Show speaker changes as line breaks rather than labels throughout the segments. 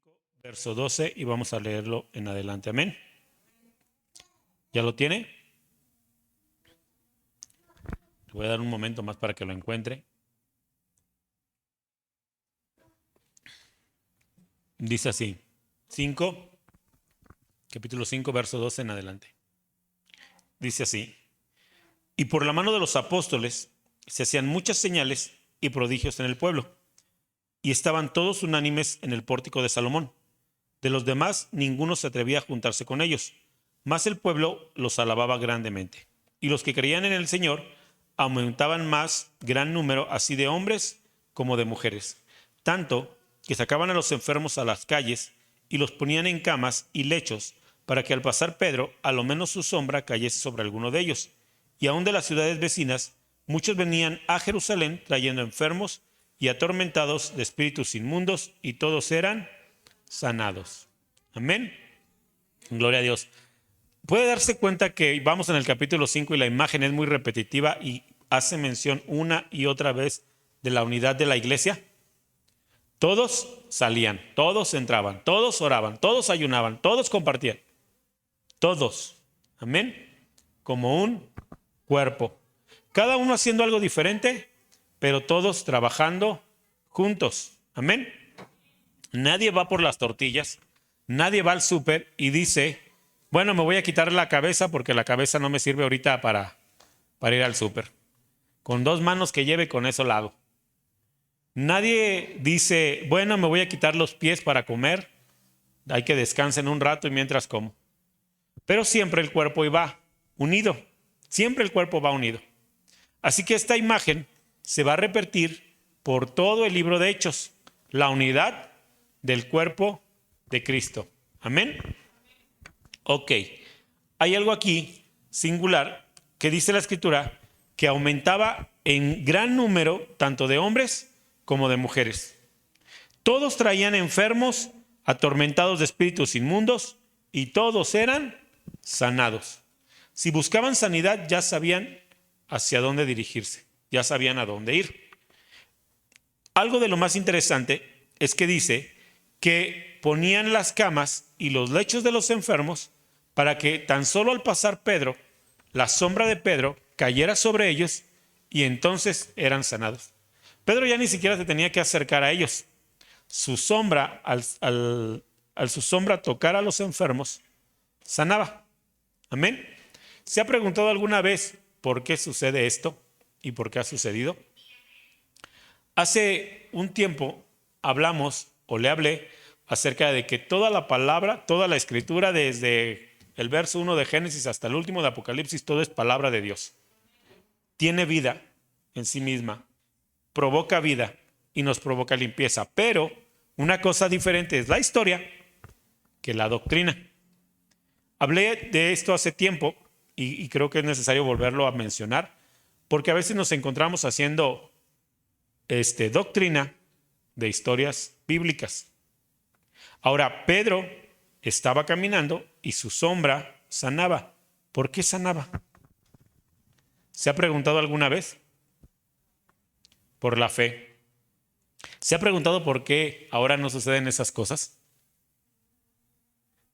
5, verso 12, y vamos a leerlo en adelante. Amén. ¿Ya lo tiene? Le voy a dar un momento más para que lo encuentre. Dice así, capítulo 5, verso 12 en adelante. Dice así: y por la mano de los apóstoles se hacían muchas señales y prodigios en el pueblo, y estaban todos unánimes en el pórtico de Salomón. De los demás, ninguno se atrevía a juntarse con ellos, mas el pueblo los alababa grandemente. Y los que creían en el Señor aumentaban más gran número, así de hombres como de mujeres, tanto que sacaban a los enfermos a las calles y los ponían en camas y lechos, para que al pasar Pedro, a lo menos su sombra cayese sobre alguno de ellos. Y aun de las ciudades vecinas, muchos venían a Jerusalén trayendo enfermos y atormentados de espíritus inmundos, y todos eran sanados. Amén. Gloria a Dios. Puede darse cuenta que vamos en el capítulo 5 y la imagen es muy repetitiva y hace mención una y otra vez de la unidad de la iglesia. Todos salían, todos entraban, todos oraban, todos ayunaban, todos compartían. Todos. Amén. Como un cuerpo. Cada uno haciendo algo diferente, pero todos trabajando juntos. Amén. Nadie va por las tortillas, nadie va al súper y dice, bueno, me voy a quitar la cabeza porque la cabeza no me sirve ahorita para ir al súper. Con 2 manos que lleve, con eso la hago. Nadie dice, bueno, me voy a quitar los pies para comer, hay que descansen un rato y mientras como. Pero siempre el cuerpo va unido, siempre el cuerpo va unido. Así que esta imagen se va a repetir por todo el libro de Hechos, la unidad del cuerpo de Cristo. Amén. Ok, hay algo aquí singular que dice la Escritura que aumentaba en gran número tanto de hombres como de mujeres. Todos traían enfermos, atormentados de espíritus inmundos, y todos eran sanados. Si buscaban sanidad, ya sabían hacia dónde dirigirse, ya sabían a dónde ir. Algo de lo más interesante es que dice que ponían las camas y los lechos de los enfermos para que tan solo al pasar Pedro, la sombra de Pedro cayera sobre ellos y entonces eran sanados. Pedro ya ni siquiera se tenía que acercar a ellos. Su sombra, al su sombra tocar a los enfermos, sanaba. Amén. ¿Se ha preguntado alguna vez por qué sucede esto y por qué ha sucedido? Hace un tiempo hablamos o le hablé acerca de que toda la palabra, toda la escritura, desde el verso 1 de Génesis hasta el último de Apocalipsis, todo es palabra de Dios. Tiene vida en sí misma, provoca vida y nos provoca limpieza. Pero una cosa diferente es la historia que la doctrina. Hablé de esto hace tiempo y creo que es necesario volverlo a mencionar, porque a veces nos encontramos haciendo doctrina de historias bíblicas. Ahora, Pedro estaba caminando y su sombra sanaba. ¿Por qué sanaba? ¿Se ha preguntado alguna vez? Por la fe. ¿Se ha preguntado por qué ahora no suceden esas cosas?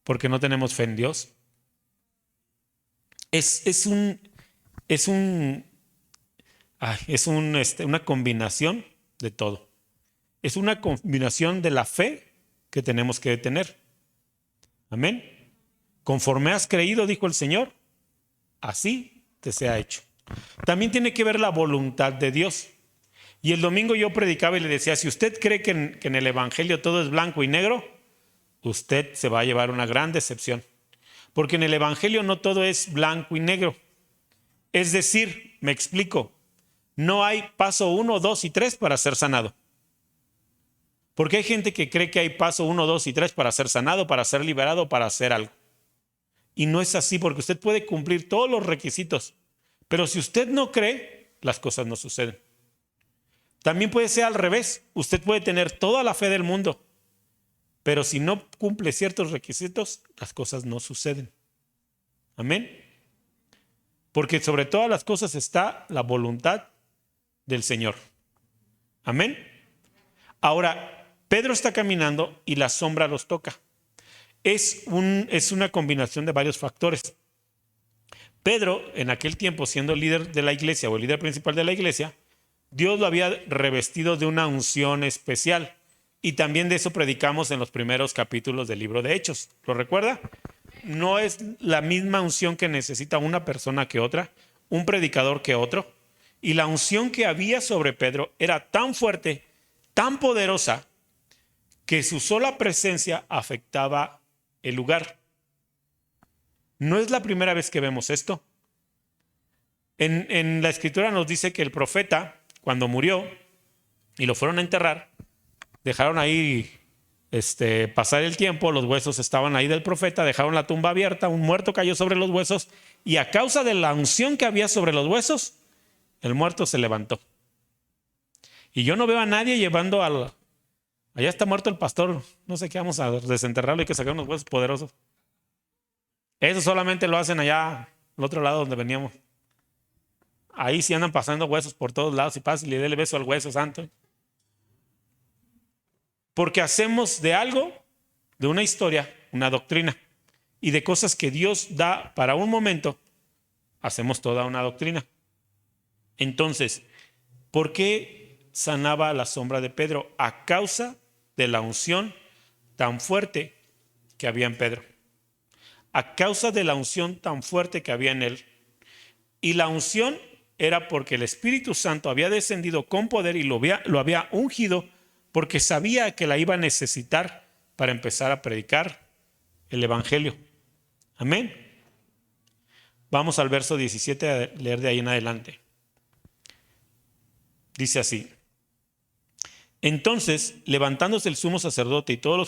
¿Porque no tenemos fe en Dios? Es una combinación de todo. Es una combinación de la fe que tenemos que tener. Amén. Conforme has creído, dijo el Señor, así te sea hecho. También tiene que ver la voluntad de Dios. Y el domingo yo predicaba y le decía, si usted cree que en el Evangelio todo es blanco y negro, usted se va a llevar una gran decepción. Porque en el Evangelio no todo es blanco y negro. Es decir, me explico, no hay paso 1, 2 y 3 para ser sanado. Porque hay gente que cree que hay paso 1, 2 y 3 para ser sanado, para ser liberado, para hacer algo. Y no es así, porque usted puede cumplir todos los requisitos. Pero si usted no cree, las cosas no suceden. También puede ser al revés. Usted puede tener toda la fe del mundo, pero si no cumple ciertos requisitos, las cosas no suceden. Amén. Porque sobre todas las cosas está la voluntad del Señor. Amén. Ahora, Pedro está caminando y la sombra los toca. Es una combinación de varios factores. Pedro, en aquel tiempo, siendo el líder de la iglesia o el líder principal de la iglesia, Dios lo había revestido de una unción especial. Y también de eso predicamos en los primeros capítulos del libro de Hechos. ¿Lo recuerda? No es la misma unción que necesita una persona que otra, un predicador que otro. Y la unción que había sobre Pedro era tan fuerte, tan poderosa, que su sola presencia afectaba el lugar. No es la primera vez que vemos esto. En la escritura nos dice que el profeta, cuando murió y lo fueron a enterrar, dejaron ahí pasar el tiempo, los huesos estaban ahí del profeta, dejaron la tumba abierta, un muerto cayó sobre los huesos y a causa de la unción que había sobre los huesos, el muerto se levantó. Y yo no veo a nadie llevando allá está muerto el pastor, no sé qué, vamos a desenterrarlo y que sacar unos huesos poderosos. Eso solamente lo hacen allá al otro lado donde veníamos. Ahí sí andan pasando huesos por todos lados y pasa y le dé el beso al hueso santo. Porque hacemos de algo, de una historia, una doctrina. Y de cosas que Dios da para un momento, hacemos toda una doctrina. Entonces, ¿por qué sanaba la sombra de Pedro? A causa de la unción tan fuerte que había en Pedro. A causa de la unción tan fuerte que había en él. Y la unción era porque el Espíritu Santo había descendido con poder y lo había ungido porque sabía que la iba a necesitar para empezar a predicar el Evangelio. Amén. Vamos al verso 17 a leer de ahí en adelante. Dice así: entonces, levantándose el sumo sacerdote y todos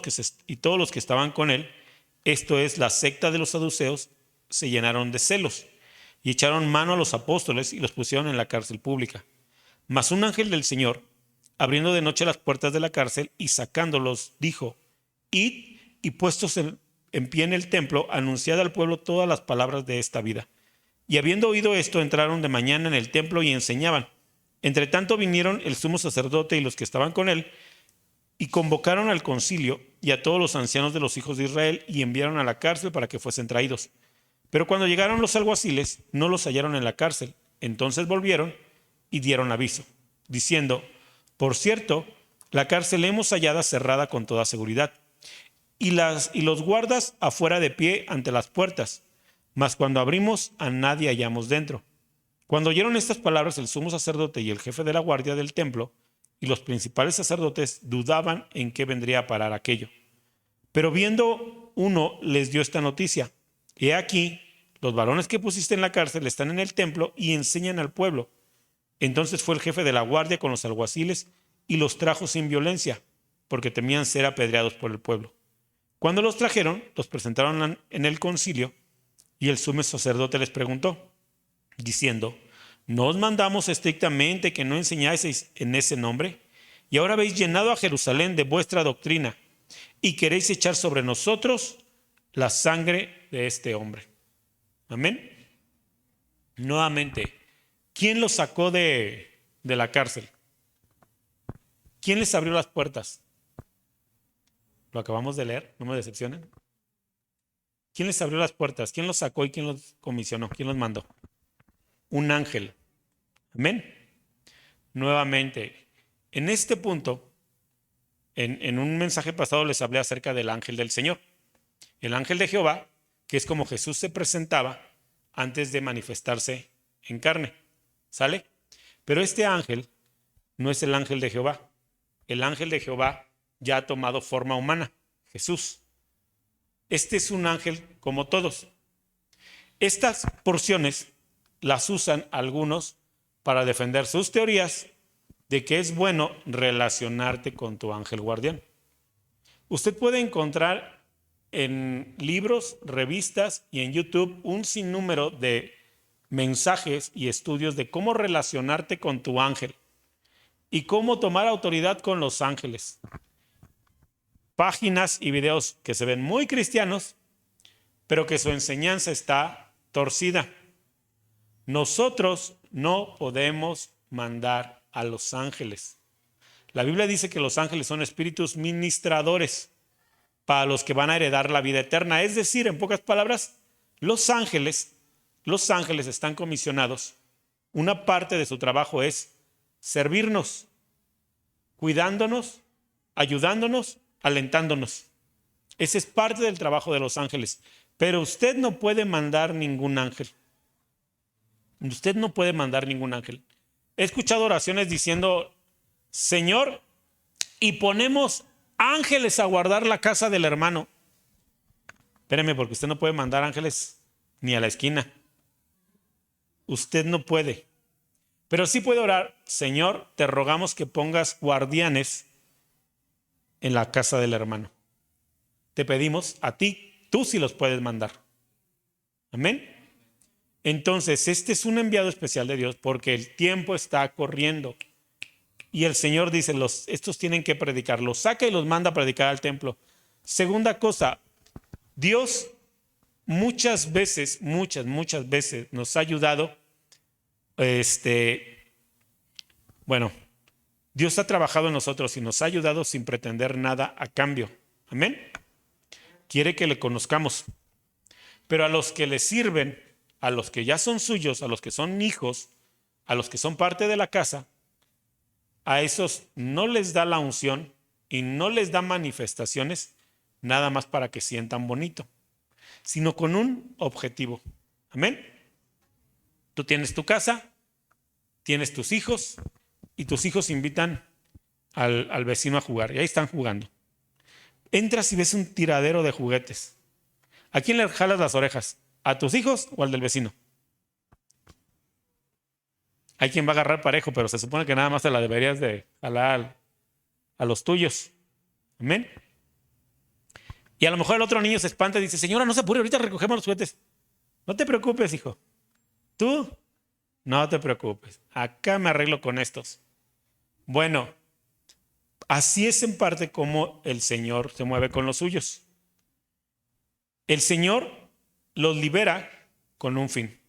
los que estaban con él, esto es la secta de los saduceos, se llenaron de celos y echaron mano a los apóstoles y los pusieron en la cárcel pública. Mas un ángel del Señor, abriendo de noche las puertas de la cárcel y sacándolos, dijo: id y puestos en pie en el templo, anunciad al pueblo todas las palabras de esta vida. Y habiendo oído esto, entraron de mañana en el templo y enseñaban. Entre tanto vinieron el sumo sacerdote y los que estaban con él, y convocaron al concilio y a todos los ancianos de los hijos de Israel, y enviaron a la cárcel para que fuesen traídos. Pero cuando llegaron los alguaciles, no los hallaron en la cárcel. Entonces volvieron y dieron aviso, diciendo: por cierto, la cárcel hemos hallada cerrada con toda seguridad, y los guardas afuera de pie ante las puertas, mas cuando abrimos a nadie hallamos dentro. Cuando oyeron estas palabras, el sumo sacerdote y el jefe de la guardia del templo y los principales sacerdotes dudaban en qué vendría a parar aquello. Pero viendo uno, les dio esta noticia: he aquí, los varones que pusiste en la cárcel están en el templo y enseñan al pueblo. Entonces fue el jefe de la guardia con los alguaciles y los trajo sin violencia, porque temían ser apedreados por el pueblo. Cuando los trajeron, los presentaron en el concilio, y el sumo sacerdote les preguntó, diciendo: ¿no os mandamos estrictamente que no enseñaseis en ese nombre? Y ahora habéis llenado a Jerusalén de vuestra doctrina, y queréis echar sobre nosotros la sangre de este hombre. Amén. Nuevamente, ¿quién los sacó de la cárcel? ¿Quién les abrió las puertas? Lo acabamos de leer, no me decepcionen. ¿Quién les abrió las puertas? ¿Quién los sacó y quién los comisionó? ¿Quién los mandó? Un ángel. Amén. Nuevamente, en este punto, en un mensaje pasado les hablé acerca del ángel del Señor. El ángel de Jehová, que es como Jesús se presentaba antes de manifestarse en carne. ¿Sale? Pero este ángel no es el ángel de Jehová. El ángel de Jehová ya ha tomado forma humana, Jesús. Este es un ángel como todos. Estas porciones las usan algunos para defender sus teorías de que es bueno relacionarte con tu ángel guardián. Usted puede encontrar en libros, revistas y en YouTube un sinnúmero de mensajes y estudios de cómo relacionarte con tu ángel y cómo tomar autoridad con los ángeles. Páginas y videos que se ven muy cristianos, pero que su enseñanza está torcida. Nosotros no podemos mandar a los ángeles. La Biblia dice que los ángeles son espíritus ministradores para los que van a heredar la vida eterna. Es decir, en pocas palabras, los ángeles están comisionados. Una parte de su trabajo es servirnos, cuidándonos, ayudándonos, alentándonos. Ese es parte del trabajo de los ángeles. Pero usted no puede mandar ningún ángel. Usted no puede mandar ningún ángel. He escuchado oraciones diciendo, Señor, y ponemos ángeles a guardar la casa del hermano. Espéreme, porque usted no puede mandar ángeles ni a la esquina. Usted no puede. Pero sí puede orar, Señor, te rogamos que pongas guardianes en la casa del hermano. Te pedimos a ti, tú sí los puedes mandar. Amén. Entonces, este es un enviado especial de Dios porque el tiempo está corriendo. Y el Señor dice, estos tienen que predicar. Los saca y los manda a predicar al templo. Segunda cosa, Dios muchas veces nos ha ayudado. Dios ha trabajado en nosotros y nos ha ayudado sin pretender nada a cambio. Amén. Quiere que le conozcamos. Pero a los que le sirven, a los que ya son suyos, a los que son hijos, a los que son parte de la casa, a esos no les da la unción y no les da manifestaciones nada más para que sientan bonito, sino con un objetivo. Amén. Tú tienes tu casa, tienes tus hijos y tus hijos invitan al vecino a jugar y ahí están jugando. Entras y ves un tiradero de juguetes. ¿A quién le jalas las orejas? ¿A tus hijos o al del vecino? Hay quien va a agarrar parejo, pero se supone que nada más te la deberías de jalar a los tuyos. Amén. Y a lo mejor el otro niño se espanta y dice, señora, no se apure, ahorita recogemos los juguetes. No te preocupes, hijo. Tú, no te preocupes. Acá me arreglo con estos. Bueno, así es en parte como el Señor se mueve con los suyos. El Señor los libera con un fin.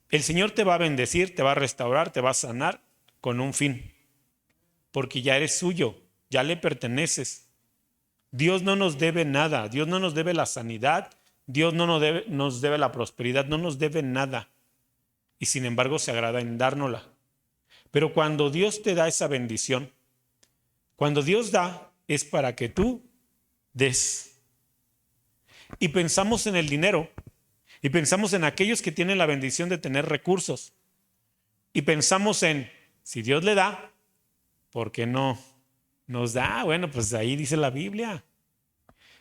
El Señor te va a bendecir, te va a restaurar, te va a sanar con un fin. Porque ya eres suyo, ya le perteneces. Dios no nos debe nada, Dios no nos debe la sanidad, Dios no nos debe la prosperidad, no nos debe nada. Y sin embargo se agrada en dárnosla. Pero cuando Dios te da esa bendición, cuando Dios da, es para que tú des. Y pensamos en el dinero, y pensamos en aquellos que tienen la bendición de tener recursos. Y pensamos en, si Dios le da, ¿por qué no nos da? Bueno, pues ahí dice la Biblia.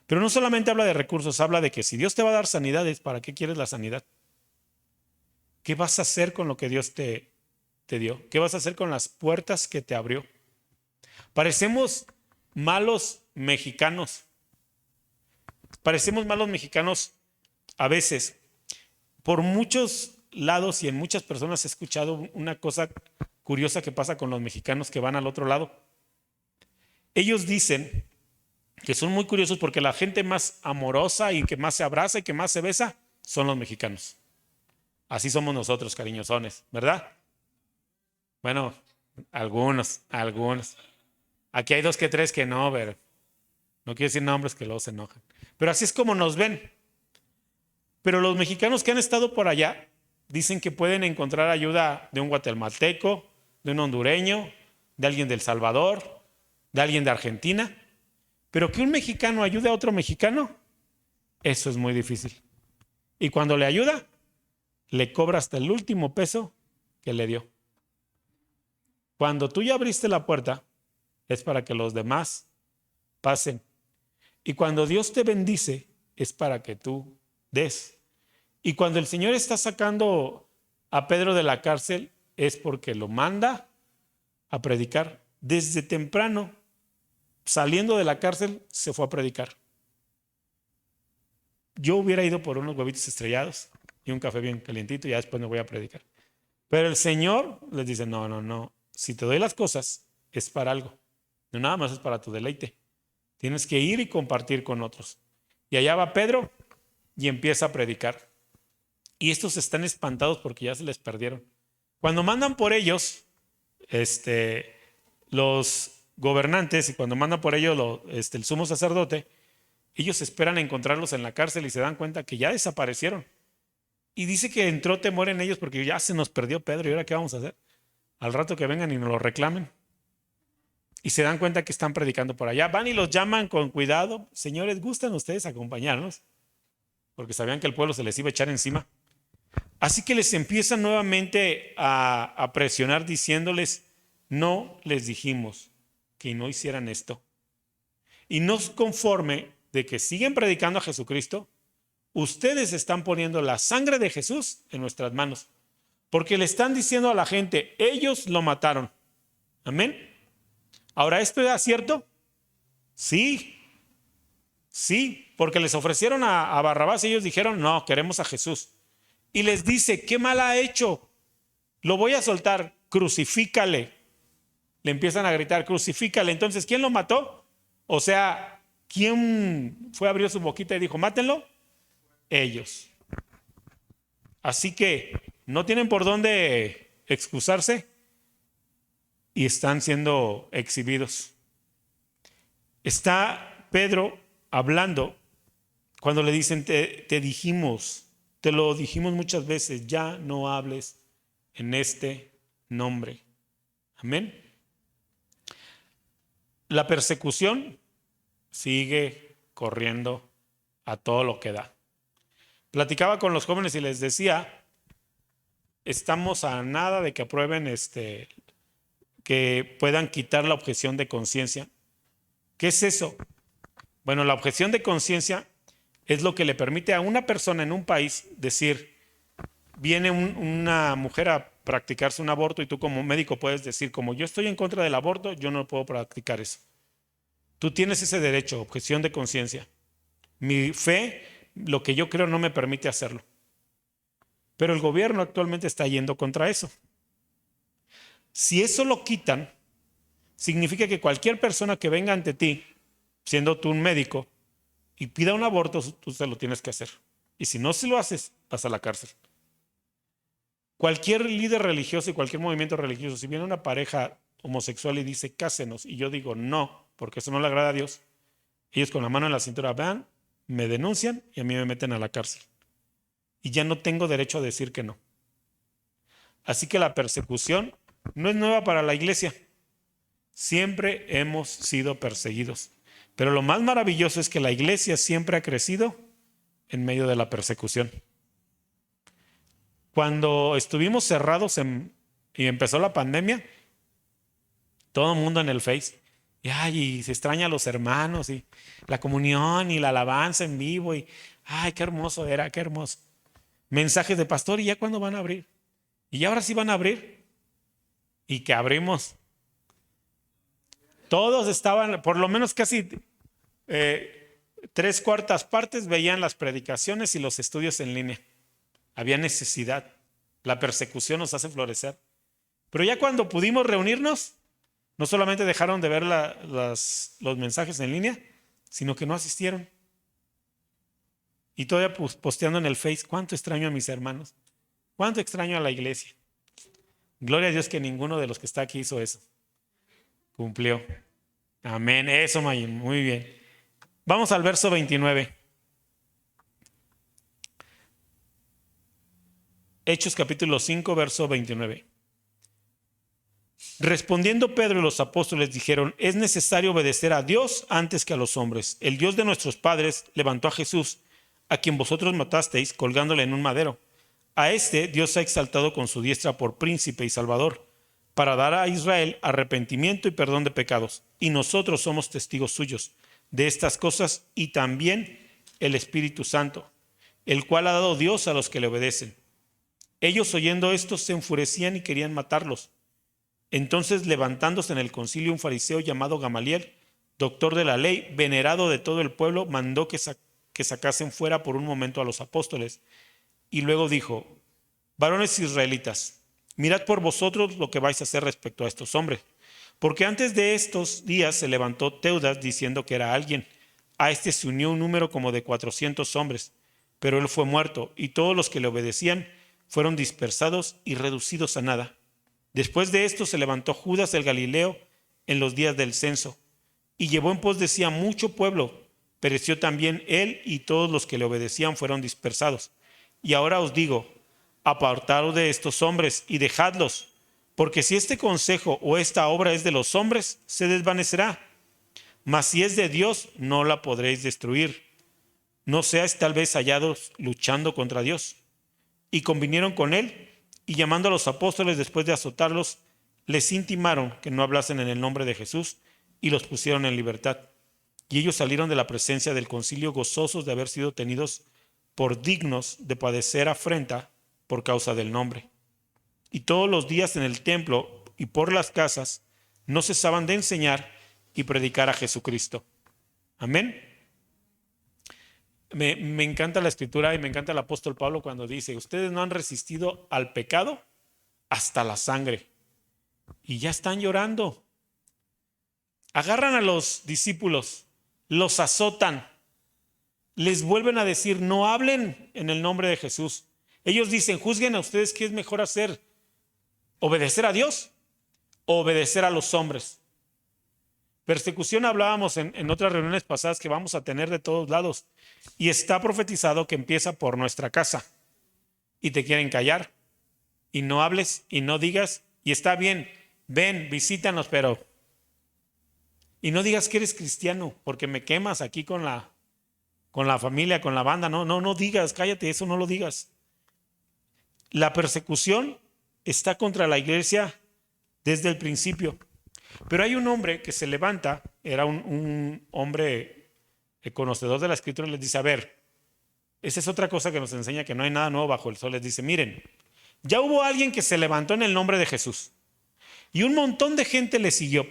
Pero no solamente habla de recursos, habla de que si Dios te va a dar sanidades, ¿para qué quieres la sanidad? ¿Qué vas a hacer con lo que Dios te dio? ¿Qué vas a hacer con las puertas que te abrió? Parecemos malos mexicanos. Parecemos malos mexicanos a veces. Por muchos lados y en muchas personas he escuchado una cosa curiosa que pasa con los mexicanos que van al otro lado. Ellos dicen que son muy curiosos porque la gente más amorosa y que más se abraza y que más se besa son los mexicanos. Así somos nosotros, cariñosones, ¿verdad? Bueno, algunos. Aquí hay 2 que 3 que no, pero no quiero decir nombres que luego se enojan. Pero así es como nos ven. Pero los mexicanos que han estado por allá dicen que pueden encontrar ayuda de un guatemalteco, de un hondureño, de alguien de El Salvador, de alguien de Argentina. Pero que un mexicano ayude a otro mexicano, eso es muy difícil. Y cuando le ayuda, le cobra hasta el último peso que le dio. Cuando tú ya abriste la puerta, es para que los demás pasen. Y cuando Dios te bendice, es para que tú des. Y cuando el Señor está sacando a Pedro de la cárcel, es porque lo manda a predicar. Desde temprano, saliendo de la cárcel, se fue a predicar. Yo hubiera ido por unos huevitos estrellados y un café bien calientito y ya después me voy a predicar. Pero el Señor les dice, no. Si te doy las cosas, es para algo. No nada más es para tu deleite. Tienes que ir y compartir con otros. Y allá va Pedro y empieza a predicar. Y estos están espantados porque ya se les perdieron. Cuando mandan por ellos, los gobernantes, y cuando mandan por ellos el sumo sacerdote, ellos esperan encontrarlos en la cárcel y se dan cuenta que ya desaparecieron. Y dice que entró temor en ellos porque ya se nos perdió Pedro, ¿y ahora qué vamos a hacer? Al rato que vengan y nos lo reclamen. Y se dan cuenta que están predicando por allá. Van y los llaman con cuidado. Señores, ¿gustan ustedes acompañarnos? Porque sabían que el pueblo se les iba a echar encima. Así que les empiezan nuevamente a presionar diciéndoles, no les dijimos que no hicieran esto. Y no conforme de que siguen predicando a Jesucristo, ustedes están poniendo la sangre de Jesús en nuestras manos. Porque le están diciendo a la gente, ellos lo mataron. Amén. Ahora, ¿esto era cierto? Sí, sí, porque les ofrecieron a Barrabás y ellos dijeron, no, queremos a Jesús. Y les dice, ¿qué mal ha hecho? Lo voy a soltar, crucifícale. Le empiezan a gritar, crucifícale. Entonces, ¿quién lo mató? O sea, ¿quién fue a abrir su boquita y dijo, mátenlo? Ellos. Así que no tienen por dónde excusarse y están siendo exhibidos. Está Pedro hablando cuando le dicen, te dijimos, te lo dijimos muchas veces, ya no hables en este nombre. Amén. La persecución sigue corriendo a todo lo que da. Platicaba con los jóvenes y les decía, estamos a nada de que aprueben que puedan quitar la objeción de conciencia. ¿Qué es eso? Bueno, la objeción de conciencia es lo que le permite a una persona en un país decir, viene una mujer a practicarse un aborto y tú como médico puedes decir, como yo estoy en contra del aborto, yo no puedo practicar eso. Tú tienes ese derecho, objeción de conciencia. Mi fe, lo que yo creo no me permite hacerlo. Pero el gobierno actualmente está yendo contra eso. Si eso lo quitan, significa que cualquier persona que venga ante ti, siendo tú un médico, y pida un aborto, tú se lo tienes que hacer. Y si no se lo haces, vas a la cárcel. Cualquier líder religioso y cualquier movimiento religioso, si viene una pareja homosexual y dice, cásenos, y yo digo no, porque eso no le agrada a Dios, ellos con la mano en la cintura van, me denuncian y a mí me meten a la cárcel. Y ya no tengo derecho a decir que no. Así que la persecución no es nueva para la iglesia. Siempre hemos sido perseguidos. Pero lo más maravilloso es que la iglesia siempre ha crecido en medio de la persecución. Cuando estuvimos cerrados y empezó la pandemia, todo el mundo en el Face, y se extraña a los hermanos, y la comunión, y la alabanza en vivo, y qué hermoso era, qué hermoso. Mensajes de pastor, ¿y ya cuándo van a abrir? Y ahora sí van a abrir. Y que abrimos. Todos estaban, por lo menos casi 3/4 partes veían las predicaciones y los estudios en línea. Había necesidad. La persecución nos hace florecer. Pero ya cuando pudimos reunirnos, no solamente dejaron de ver los mensajes en línea, sino que no asistieron. Y todavía posteando en el Face, ¿cuánto extraño a mis hermanos? ¿Cuánto extraño a la iglesia? Gloria a Dios que ninguno de los que está aquí hizo eso. Cumplió. Amén. Eso, Mayim. Muy bien. Vamos al verso 29. Hechos capítulo 5, verso 29. Respondiendo Pedro y los apóstoles dijeron, es necesario obedecer a Dios antes que a los hombres. El Dios de nuestros padres levantó a Jesús, a quien vosotros matasteis, colgándole en un madero. A este Dios ha exaltado con su diestra por príncipe y salvador, para dar a Israel arrepentimiento y perdón de pecados. Y nosotros somos testigos suyos de estas cosas y también el Espíritu Santo, el cual ha dado Dios a los que le obedecen. Ellos oyendo esto se enfurecían y querían matarlos. Entonces, levantándose en el concilio un fariseo llamado Gamaliel, doctor de la ley, venerado de todo el pueblo, mandó que sacasen fuera por un momento a los apóstoles. Y luego dijo, varones israelitas, mirad por vosotros lo que vais a hacer respecto a estos hombres. Porque antes de estos días se levantó Teudas diciendo que era alguien. A este se unió un número como de 400 hombres, pero él fue muerto y todos los que le obedecían fueron dispersados y reducidos a nada. Después de esto se levantó Judas el Galileo en los días del censo, y llevó en pos de sí a mucho pueblo. Pereció también él, y todos los que le obedecían fueron dispersados. Y ahora os digo, apartaos de estos hombres y dejadlos, porque si este consejo o esta obra es de los hombres, se desvanecerá. Mas si es de Dios, no la podréis destruir. No seáis tal vez hallados luchando contra Dios. Y convinieron con él, y llamando a los apóstoles después de azotarlos, les intimaron que no hablasen en el nombre de Jesús, y los pusieron en libertad. Y ellos salieron de la presencia del concilio gozosos de haber sido tenidos por dignos de padecer afrenta por causa del nombre. Y todos los días en el templo y por las casas no cesaban de enseñar y predicar a Jesucristo. Amén. Me encanta la escritura y me encanta el apóstol Pablo cuando dice: ustedes no han resistido al pecado hasta la sangre y ya están llorando. Agarran a los discípulos, los azotan, les vuelven a decir: no hablen en el nombre de Jesús. Ellos dicen: juzguen a ustedes qué es mejor hacer, obedecer a Dios o obedecer a los hombres. Persecución hablábamos en otras reuniones pasadas que vamos a tener de todos lados, y está profetizado que empieza por nuestra casa, y te quieren callar y no hables y no digas, y está bien, ven, visítanos, pero y no digas que eres cristiano porque me quemas aquí con la familia, con la banda. No digas, cállate, eso no lo digas. La persecución está contra la iglesia desde el principio. Pero hay un hombre que se levanta, era un hombre conocedor de la escritura, y les dice: a ver, esa es otra cosa que nos enseña que no hay nada nuevo bajo el sol. Les dice: miren, ya hubo alguien que se levantó en el nombre de Jesús y un montón de gente le siguió,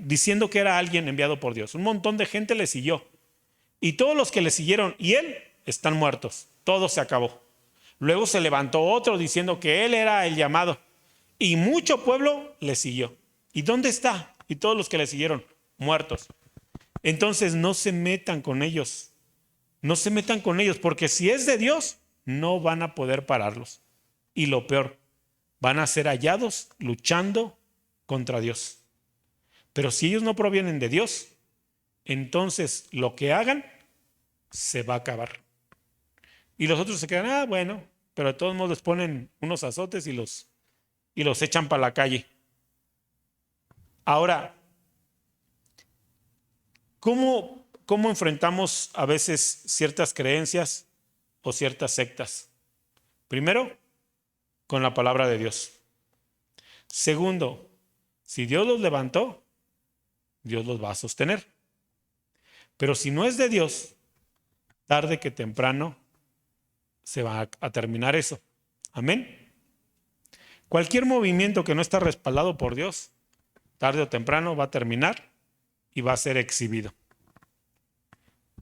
diciendo que era alguien enviado por Dios. Un montón de gente le siguió, y todos los que le siguieron y él están muertos. Todo se acabó. Luego se levantó otro diciendo que él era el llamado, y mucho pueblo le siguió. ¿Y dónde está? Y todos los que le siguieron, muertos. Entonces no se metan con ellos. No se metan con ellos, porque si es de Dios, no van a poder pararlos. Y lo peor, van a ser hallados luchando contra Dios. Pero si ellos no provienen de Dios, entonces lo que hagan se va a acabar. Y los otros se quedan: bueno, pero de todos modos les ponen unos azotes y los echan para la calle. Ahora, ¿cómo enfrentamos a veces ciertas creencias o ciertas sectas? Primero, con la palabra de Dios. Segundo, si Dios los levantó, Dios los va a sostener. Pero si no es de Dios, tarde que temprano se va a terminar eso. Amén. Cualquier movimiento que no está respaldado por Dios, tarde o temprano va a terminar y va a ser exhibido.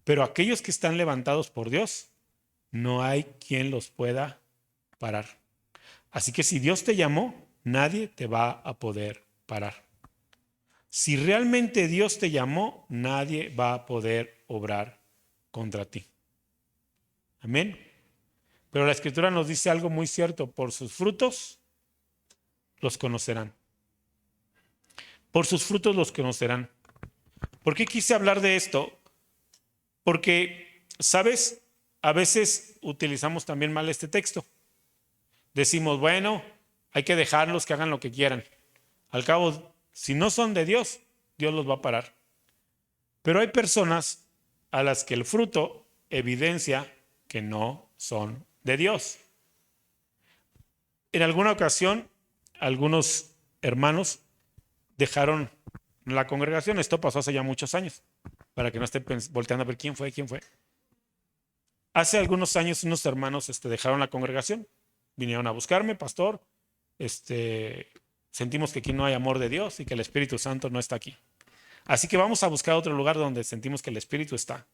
Pero aquellos que están levantados por Dios, no hay quien los pueda parar. Así que si Dios te llamó, nadie te va a poder parar. Si realmente Dios te llamó, nadie va a poder obrar contra ti. Amén. Pero la Escritura nos dice algo muy cierto: por sus frutos los conocerán. Por sus frutos los conocerán. ¿Por qué quise hablar de esto? Porque, ¿sabes? A veces utilizamos también mal este texto. Decimos: bueno, hay que dejarlos que hagan lo que quieran. Al cabo, si no son de Dios, Dios los va a parar. Pero hay personas a las que el fruto evidencia que no son de Dios. En alguna ocasión, algunos hermanos dejaron la congregación. Esto pasó hace ya muchos años, para que no estén volteando a ver quién fue. Hace algunos años unos hermanos dejaron la congregación, vinieron a buscarme: pastor, sentimos que aquí no hay amor de Dios y que el Espíritu Santo no está aquí. Así que vamos a buscar otro lugar donde sentimos que el Espíritu está.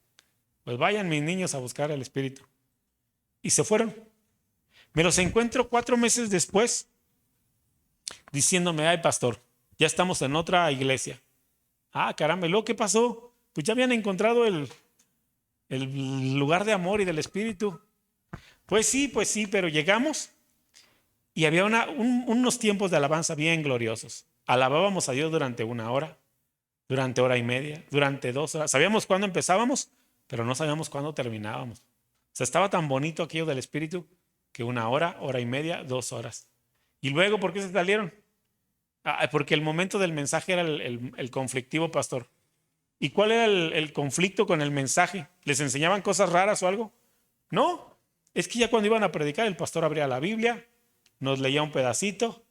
Pues vayan mis niños a buscar el Espíritu. Y se fueron. Me los encuentro 4 meses después diciéndome: ay, pastor, ya estamos en otra iglesia. Caramba, ¿y luego qué pasó? Pues ya habían encontrado el lugar de amor y del Espíritu. Pues sí, pero llegamos y había unos tiempos de alabanza bien gloriosos. Alabábamos a Dios durante 1 hora, durante 1 hora y media, durante 2 horas. Sabíamos cuándo empezábamos, pero no sabíamos cuándo terminábamos. O sea, estaba tan bonito aquello del Espíritu que 1 hora, 1 hora y media, 2 horas. Y luego, ¿por qué se salieron? Porque el momento del mensaje era el conflictivo, pastor. ¿Y cuál era el conflicto con el mensaje? ¿Les enseñaban cosas raras o algo? No, es que ya cuando iban a predicar, el pastor abría la Biblia, nos leía un pedacito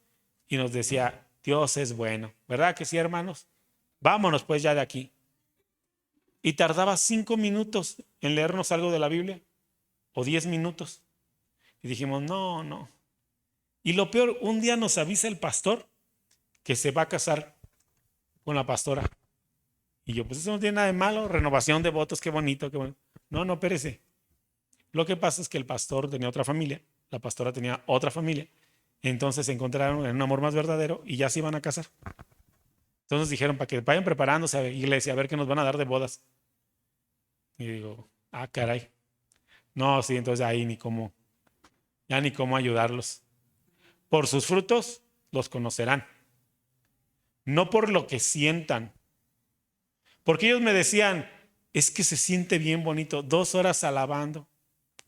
y nos decía, Dios es bueno. ¿Verdad que sí, hermanos? Vámonos pues ya de aquí. Y tardaba 5 minutos en leernos algo de la Biblia, o 10 minutos. Y dijimos, no, no. Y lo peor, un día nos avisa el pastor que se va a casar con la pastora. Y yo, pues eso no tiene nada de malo, renovación de votos, qué bonito, qué bueno. No, no, espérese. Lo que pasa es que el pastor tenía otra familia, la pastora tenía otra familia. Entonces se encontraron en un amor más verdadero y ya se iban a casar. Entonces dijeron, para que vayan preparándose a la iglesia, a ver qué nos van a dar de bodas. Y digo, caray. No, sí, entonces ahí ya ni cómo ayudarlos. Por sus frutos los conocerán. No por lo que sientan. Porque ellos me decían, es que se siente bien bonito, 2 horas alabando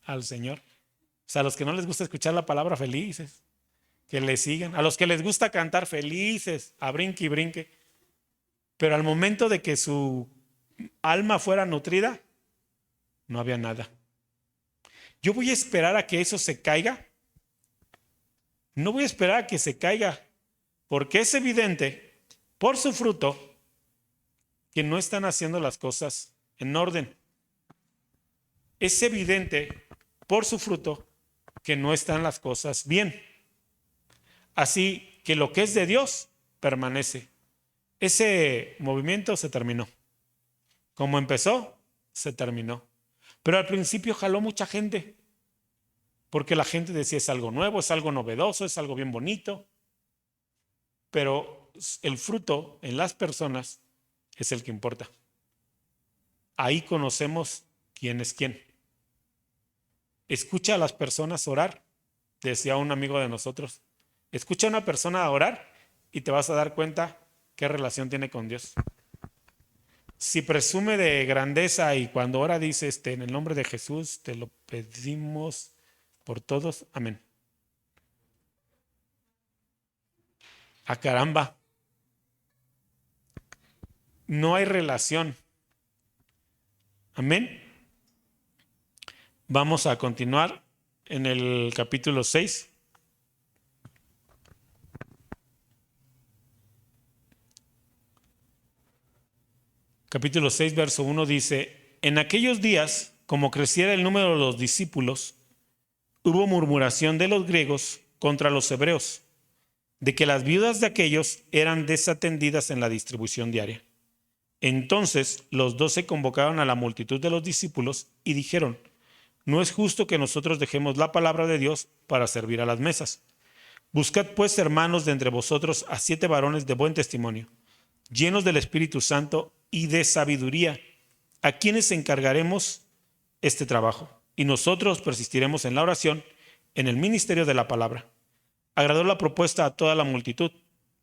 al Señor. O sea, a los que no les gusta escuchar la palabra, felices, que le sigan. A los que les gusta cantar, felices, a brinque y brinque. Pero al momento de que su alma fuera nutrida, no había nada. Yo voy a esperar a que eso se caiga. No voy a esperar a que se caiga, porque es evidente por su fruto que no están haciendo las cosas en orden. Es evidente por su fruto que no están las cosas bien. Así que lo que es de Dios permanece. Ese movimiento se terminó. Como empezó, se terminó. Pero al principio jaló mucha gente, porque la gente decía es algo nuevo, es algo novedoso, es algo bien bonito. Pero el fruto en las personas es el que importa. Ahí conocemos quién es quién. Escucha a las personas orar, decía un amigo de nosotros. Escucha a una persona orar y te vas a dar cuenta qué relación tiene con Dios. Si presume de grandeza y cuando ora dice, en el nombre de Jesús te lo pedimos por todos, amén. Caramba. No hay relación. Amén. Vamos a continuar en el capítulo 6. Capítulo 6, verso 1 dice, en aquellos días, como creciera el número de los discípulos, hubo murmuración de los griegos contra los hebreos, de que las viudas de aquellos eran desatendidas en la distribución diaria. Entonces los 12 convocaron a la multitud de los discípulos y dijeron, no es justo que nosotros dejemos la palabra de Dios para servir a las mesas. Buscad pues, hermanos, de entre vosotros a 7 varones de buen testimonio, llenos del Espíritu Santo y de sabiduría, a quienes encargaremos este trabajo, y nosotros persistiremos en la oración, en el ministerio de la palabra. Agradó la propuesta a toda la multitud,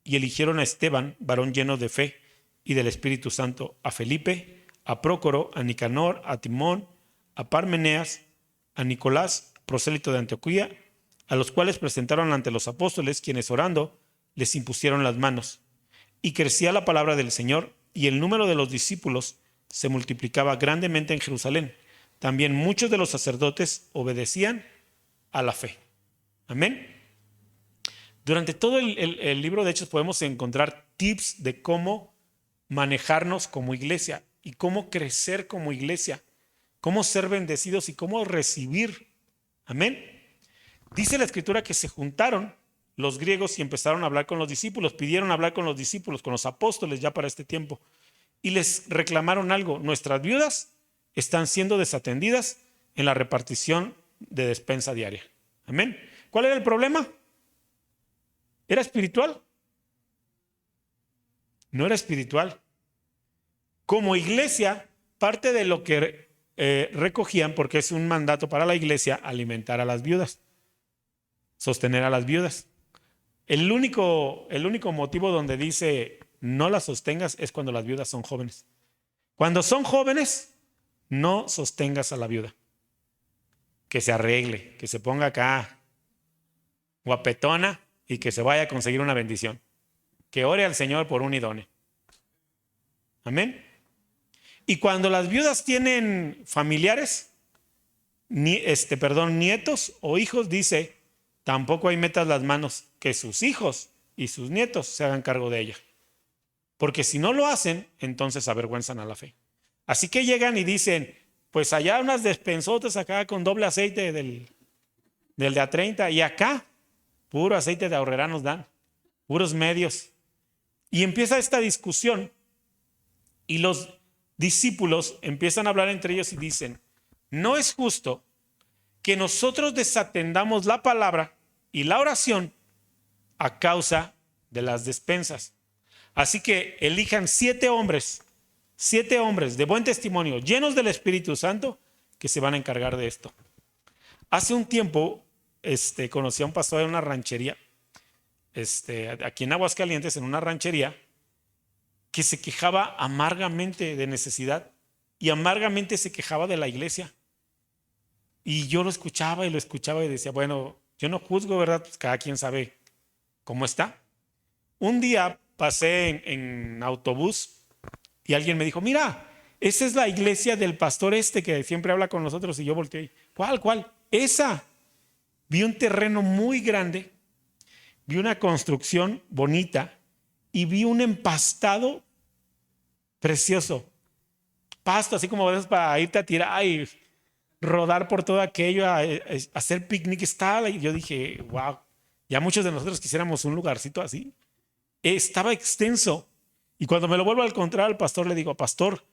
y eligieron a Esteban, varón lleno de fe y del Espíritu Santo, a Felipe, a Prócoro, a Nicanor, a Timón, a Parmeneas, a Nicolás, prosélito de Antioquía, a los cuales presentaron ante los apóstoles, quienes orando les impusieron las manos. Y crecía la palabra del Señor, y el número de los discípulos se multiplicaba grandemente en Jerusalén. También muchos de los sacerdotes obedecían a la fe. Amén. Durante todo el libro de Hechos podemos encontrar tips de cómo manejarnos como iglesia y cómo crecer como iglesia, cómo ser bendecidos y cómo recibir. Amén. Dice la Escritura que se juntaron los griegos y empezaron a hablar con los discípulos, pidieron hablar con los discípulos, con los apóstoles ya para este tiempo, y les reclamaron algo. Nuestras viudas están siendo desatendidas en la repartición de despensa diaria. Amén. ¿Cuál era el problema? ¿Era espiritual? No era espiritual. Como iglesia, parte de lo que recogían, porque es un mandato para la iglesia, alimentar a las viudas, sostener a las viudas. El único motivo donde dice no las sostengas es cuando las viudas son jóvenes. Cuando son jóvenes, no sostengas a la viuda. Que se arregle, que se ponga acá guapetona y que se vaya a conseguir una bendición. Que ore al Señor por un idóneo. Amén. Y cuando las viudas tienen familiares, nietos o hijos, dice, tampoco ahí metas las manos, que sus hijos y sus nietos se hagan cargo de ella. Porque si no lo hacen, entonces avergüenzan a la fe. Así que llegan y dicen, pues allá unas despensotas acá con doble aceite del de A30 y acá puro aceite de ahorrera nos dan, puros medios. Y empieza esta discusión y los discípulos empiezan a hablar entre ellos y dicen, no es justo que nosotros desatendamos la palabra y la oración a causa de las despensas. Así que elijan 7 hombres de buen testimonio, llenos del Espíritu Santo, que se van a encargar de esto. Hace un tiempo conocí a un pastor en una ranchería, aquí en Aguascalientes, en una ranchería, que se quejaba amargamente de necesidad y amargamente se quejaba de la iglesia. Y yo lo escuchaba y decía, bueno, yo no juzgo, ¿verdad? Pues cada quien sabe cómo está. Un día pasé en autobús y alguien me dijo, mira, esa es la iglesia del pastor que siempre habla con nosotros. Y yo volteé, ¿cuál? Esa. Vi un terreno muy grande, vi una construcción bonita y vi un empastado precioso. Pasto, así como a veces para irte a tirar y rodar por todo aquello, a hacer picnic. Y yo dije, wow, ya muchos de nosotros quisiéramos un lugarcito así. Estaba extenso. Y cuando me lo vuelvo a encontrar al pastor, le digo, pastor,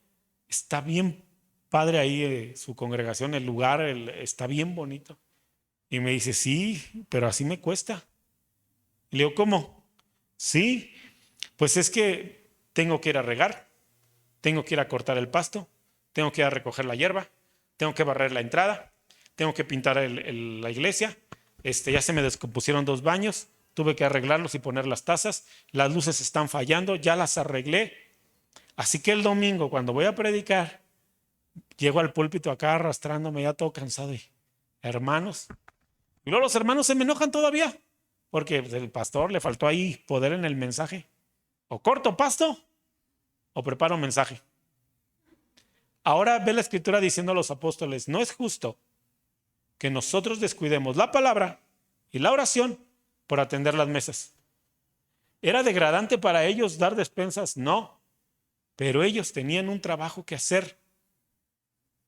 está bien padre ahí su congregación, el lugar, está bien bonito. Y me dice, sí, pero así me cuesta. Y le digo, ¿cómo? Sí, pues es que tengo que ir a regar, tengo que ir a cortar el pasto, tengo que ir a recoger la hierba, tengo que barrer la entrada, tengo que pintar la iglesia, ya se me descompusieron 2 baños, tuve que arreglarlos y poner las tazas, las luces están fallando, ya las arreglé. Así que el domingo, cuando voy a predicar, llego al púlpito acá arrastrándome ya todo cansado. Y, hermanos, y luego los hermanos se me enojan todavía, porque el pastor le faltó ahí poder en el mensaje. O corto pasto, o preparo un mensaje. Ahora ve la escritura diciendo a los apóstoles, no es justo que nosotros descuidemos la palabra y la oración por atender las mesas. ¿Era degradante para ellos dar despensas? No, pero ellos tenían un trabajo que hacer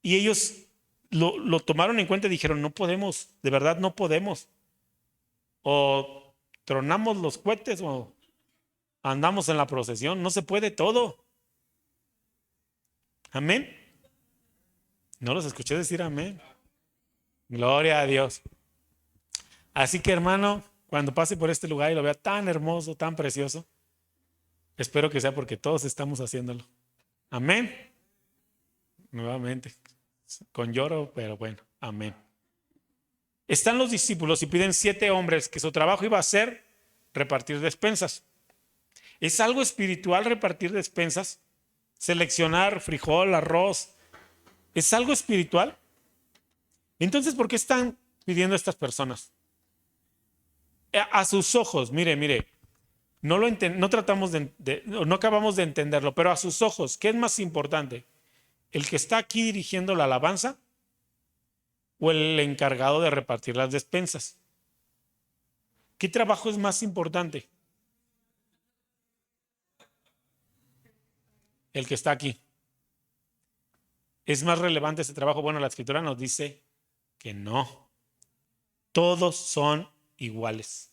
y ellos lo tomaron en cuenta y dijeron, no podemos, de verdad no podemos. O tronamos los cohetes o andamos en la procesión, no se puede todo. Amén. No los escuché decir amén. Gloria a Dios. Así que hermano, cuando pase por este lugar y lo vea tan hermoso, tan precioso, espero que sea porque todos estamos haciéndolo. Amén. Nuevamente, con lloro, pero bueno, amén. Están los discípulos y piden 7 hombres que su trabajo iba a ser repartir despensas. ¿Es algo espiritual repartir despensas? Seleccionar frijol, arroz. ¿Es algo espiritual? Entonces, ¿por qué están pidiendo a estas personas? A sus ojos, mire, no tratamos no acabamos de entenderlo, pero a sus ojos, ¿qué es más importante? ¿El que está aquí dirigiendo la alabanza o el encargado de repartir las despensas? ¿Qué trabajo es más importante? El que está aquí. ¿Es más relevante ese trabajo? Bueno, la escritura nos dice que no. Todos son iguales.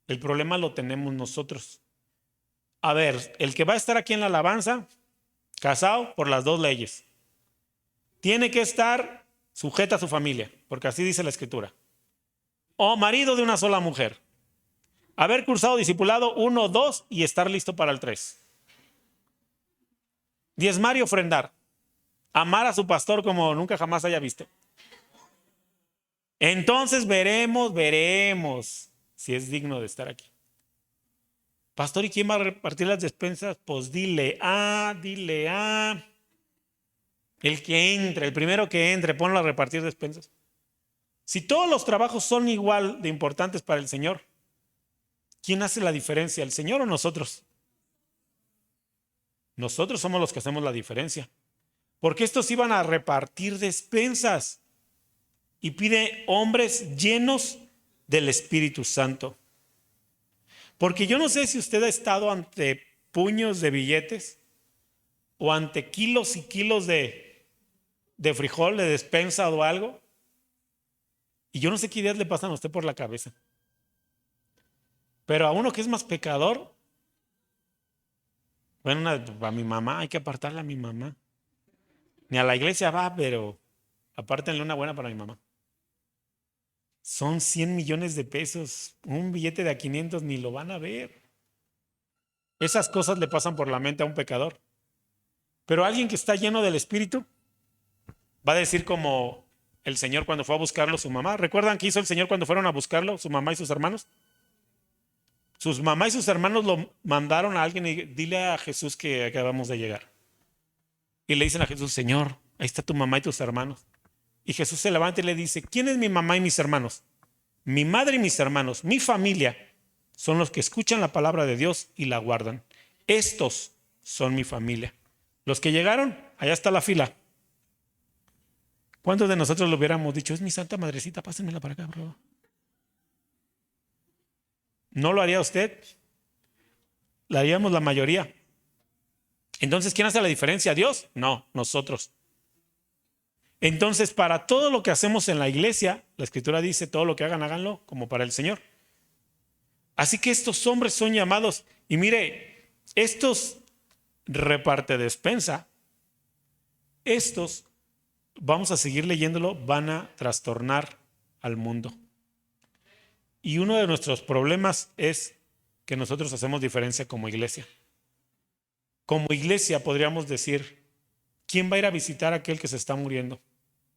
El problema lo tenemos nosotros. A ver, el que va a estar aquí en la alabanza, casado por las 2 leyes, tiene que estar sujeta a su familia, porque así dice la escritura. O marido de una sola mujer. Haber cursado discipulado 1, 2 y estar listo para el 3. Diezmar y ofrendar. Amar a su pastor como nunca jamás haya visto. Entonces veremos si es digno de estar aquí. Pastor, ¿y quién va a repartir las despensas? Pues dile, el que entre, el primero que entre, ponlo a repartir despensas. Si todos los trabajos son igual de importantes para el Señor, ¿quién hace la diferencia? ¿El Señor o nosotros? Nosotros somos los que hacemos la diferencia. Porque estos iban a repartir despensas. Y pide hombres llenos del Espíritu Santo. Porque yo no sé si usted ha estado ante puños de billetes o ante kilos y kilos de frijol, de despensa o algo. Y yo no sé qué ideas le pasan a usted por la cabeza. Pero a uno que es más pecador, bueno, a mi mamá, hay que apartarla a mi mamá. Ni a la iglesia va, pero apártenle una buena para mi mamá. Son 100 millones de pesos. Un billete de a 500 ni lo van a ver. Esas cosas le pasan por la mente a un pecador. Pero alguien que está lleno del Espíritu va a decir como el Señor cuando fue a buscarlo su mamá. ¿Recuerdan qué hizo el Señor cuando fueron a buscarlo su mamá y sus hermanos? Sus mamá y sus hermanos lo mandaron a alguien y dile a Jesús que acabamos de llegar. Y le dicen a Jesús, Señor, ahí está tu mamá y tus hermanos. Y Jesús se levanta y le dice, ¿quién es mi mamá y mis hermanos? Mi madre y mis hermanos, mi familia, son los que escuchan la palabra de Dios y la guardan. Estos son mi familia. Los que llegaron, allá está la fila. ¿Cuántos de nosotros lo hubiéramos dicho? Es mi santa madrecita, pásenmela para acá, bro. ¿No lo haría usted? Lo haríamos la mayoría. Entonces, ¿quién hace la diferencia? ¿Dios? No, nosotros. Entonces, para todo lo que hacemos en la iglesia, la Escritura dice, todo lo que hagan, háganlo como para el Señor. Así que estos hombres son llamados, y mire, estos reparte despensa, estos, vamos a seguir leyéndolo, van a trastornar al mundo. Y uno de nuestros problemas es que nosotros hacemos diferencia como iglesia. Como iglesia podríamos decir, ¿quién va a ir a visitar a aquel que se está muriendo?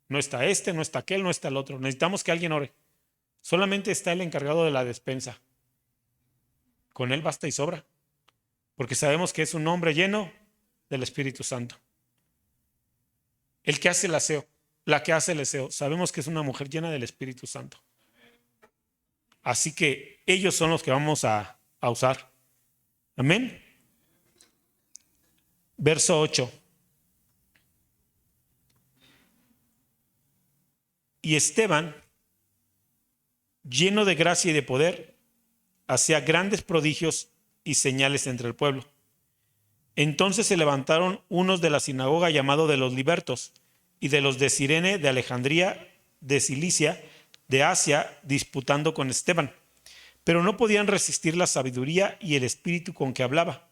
No está este, no está aquel, no está el otro. Necesitamos que alguien ore. Solamente está el encargado de la despensa. Con él basta y sobra. Porque sabemos que es un hombre lleno del Espíritu Santo. El que hace el aseo, la que hace el aseo, sabemos que es una mujer llena del Espíritu Santo. Así que ellos son los que vamos a usar. Amén. Verso 8. Y Esteban, lleno de gracia y de poder, hacía grandes prodigios y señales entre el pueblo. Entonces se levantaron unos de la sinagoga llamado de los libertos y de los de Cirene, de Alejandría, de Cilicia, de Asia, disputando con Esteban. Pero no podían resistir la sabiduría y el espíritu con que hablaba.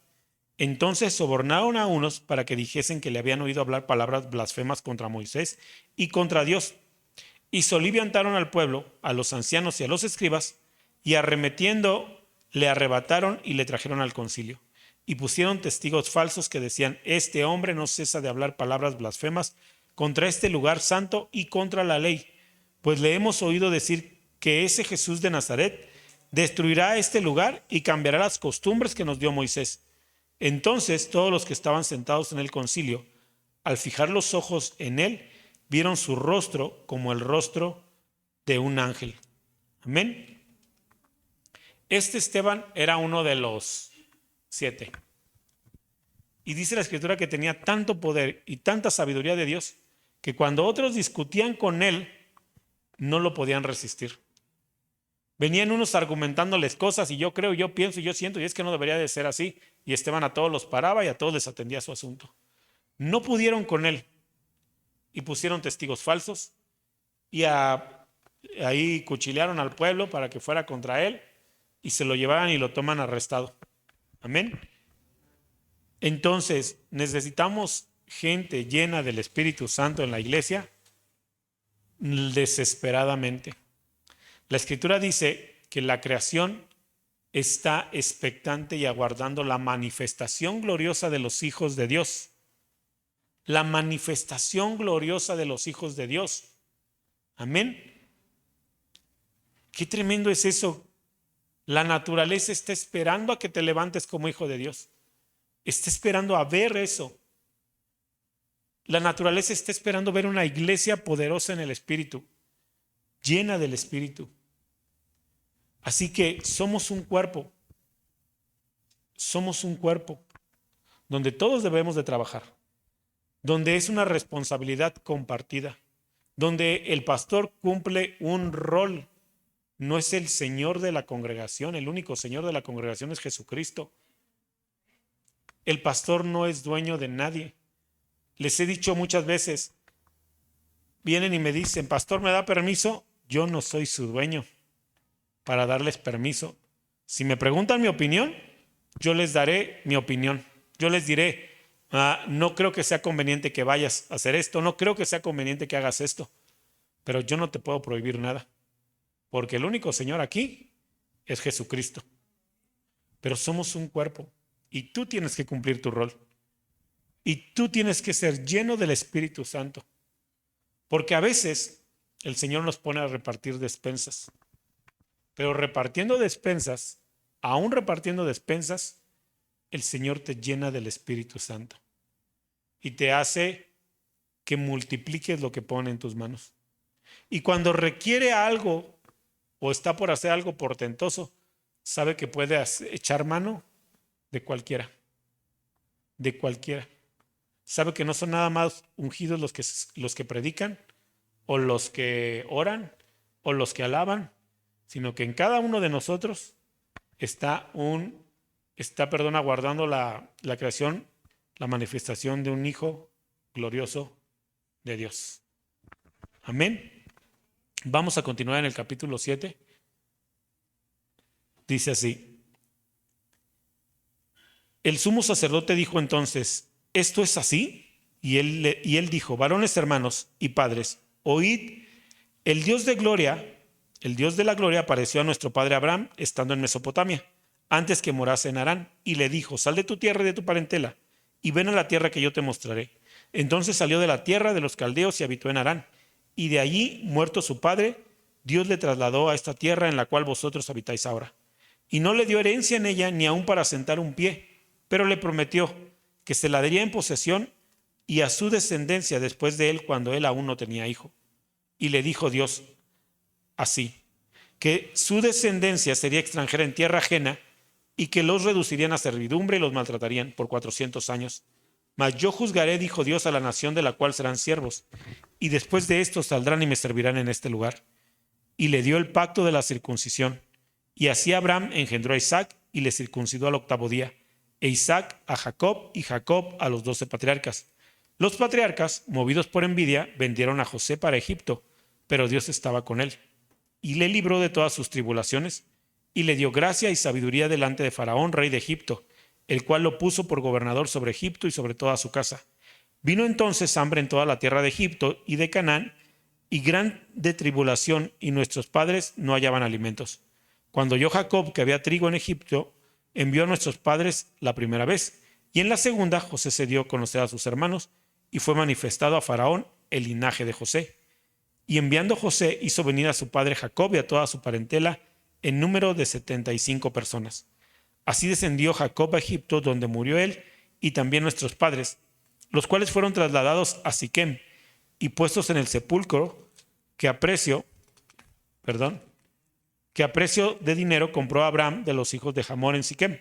Entonces sobornaron a unos para que dijesen que le habían oído hablar palabras blasfemas contra Moisés y contra Dios. Y soliviantaron al pueblo, a los ancianos y a los escribas, y arremetiendo le arrebataron y le trajeron al concilio. Y pusieron testigos falsos que decían, este hombre no cesa de hablar palabras blasfemas contra este lugar santo y contra la ley, pues le hemos oído decir que ese Jesús de Nazaret destruirá este lugar y cambiará las costumbres que nos dio Moisés. Entonces todos los que estaban sentados en el concilio, al fijar los ojos en él, vieron su rostro como el rostro de un ángel. Amén. Este Esteban era uno de los 7. Y dice la Escritura que tenía tanto poder y tanta sabiduría de Dios que cuando otros discutían con él, no lo podían resistir. Venían unos argumentándoles cosas y yo creo, yo pienso, yo siento, y es que no debería de ser así. Y Esteban a todos los paraba y a todos les atendía su asunto. No pudieron con él y pusieron testigos falsos y ahí cuchilearon al pueblo para que fuera contra él y se lo llevaran y lo toman arrestado. Amén. Entonces, necesitamos gente llena del Espíritu Santo en la iglesia desesperadamente. La Escritura dice que la creación está expectante y aguardando la manifestación gloriosa de los hijos de Dios. La manifestación gloriosa de los hijos de Dios. Amén. Qué tremendo es eso. La naturaleza está esperando a que te levantes como hijo de Dios. Está esperando a ver eso. La naturaleza está esperando ver una iglesia poderosa en el Espíritu, llena del Espíritu. Así que somos un cuerpo donde todos debemos de trabajar, donde es una responsabilidad compartida, donde el pastor cumple un rol. No es el Señor de la congregación, el único Señor de la congregación es Jesucristo. El pastor no es dueño de nadie. Les he dicho muchas veces, vienen y me dicen, pastor, ¿me da permiso? Yo no soy su dueño para darles permiso. Si me preguntan mi opinión, yo les daré mi opinión. Yo les diré, no creo que sea conveniente que vayas a hacer esto, no creo que sea conveniente que hagas esto, pero yo no te puedo prohibir nada, porque el único Señor aquí es Jesucristo. Pero somos un cuerpo y tú tienes que cumplir tu rol. Y tú tienes que ser lleno del Espíritu Santo. Porque a veces el Señor nos pone a repartir despensas. Pero repartiendo despensas, aún repartiendo despensas, el Señor te llena del Espíritu Santo. Y te hace que multipliques lo que pone en tus manos. Y cuando requiere algo o está por hacer algo portentoso, sabe que puede echar mano de cualquiera. De cualquiera. Sabe que no son nada más ungidos los que predican, o los que oran, o los que alaban, sino que en cada uno de nosotros está aguardando la creación, la manifestación de un Hijo glorioso de Dios. Amén. Vamos a continuar en el capítulo 7. Dice así: el sumo sacerdote dijo entonces, ¿esto es así? Y él dijo, varones hermanos y padres, oíd, el Dios de la gloria apareció a nuestro padre Abraham estando en Mesopotamia, antes que morase en Harán, y le dijo, sal de tu tierra y de tu parentela, y ven a la tierra que yo te mostraré. Entonces salió de la tierra de los caldeos y habitó en Harán, y de allí, muerto su padre, Dios le trasladó a esta tierra en la cual vosotros habitáis ahora. Y no le dio herencia en ella ni aun para sentar un pie, pero le prometió que se la daría en posesión y a su descendencia después de él cuando él aún no tenía hijo. Y le dijo Dios así, que su descendencia sería extranjera en tierra ajena y que los reducirían a servidumbre y los maltratarían por 400 años. Mas yo juzgaré, dijo Dios, a la nación de la cual serán siervos, y después de esto saldrán y me servirán en este lugar. Y le dio el pacto de la circuncisión. Y así Abraham engendró a Isaac y le circuncidó al 8º día, e Isaac a Jacob y Jacob a los 12 patriarcas. Los patriarcas, movidos por envidia, vendieron a José para Egipto, pero Dios estaba con él, y le libró de todas sus tribulaciones, y le dio gracia y sabiduría delante de Faraón, rey de Egipto, el cual lo puso por gobernador sobre Egipto y sobre toda su casa. Vino entonces hambre en toda la tierra de Egipto y de Canaán, y grande tribulación, y nuestros padres no hallaban alimentos. Cuando oyó Jacob que había trigo en Egipto, envió a nuestros padres la primera vez, y en la segunda José se dio a conocer a sus hermanos, y fue manifestado a Faraón el linaje de José. Y enviando José hizo venir a su padre Jacob y a toda su parentela en número de 75 personas. Así descendió Jacob a Egipto, donde murió él, y también nuestros padres, los cuales fueron trasladados a Siquem y puestos en el sepulcro que a precio de dinero compró Abraham de los hijos de Hamor en Siquem.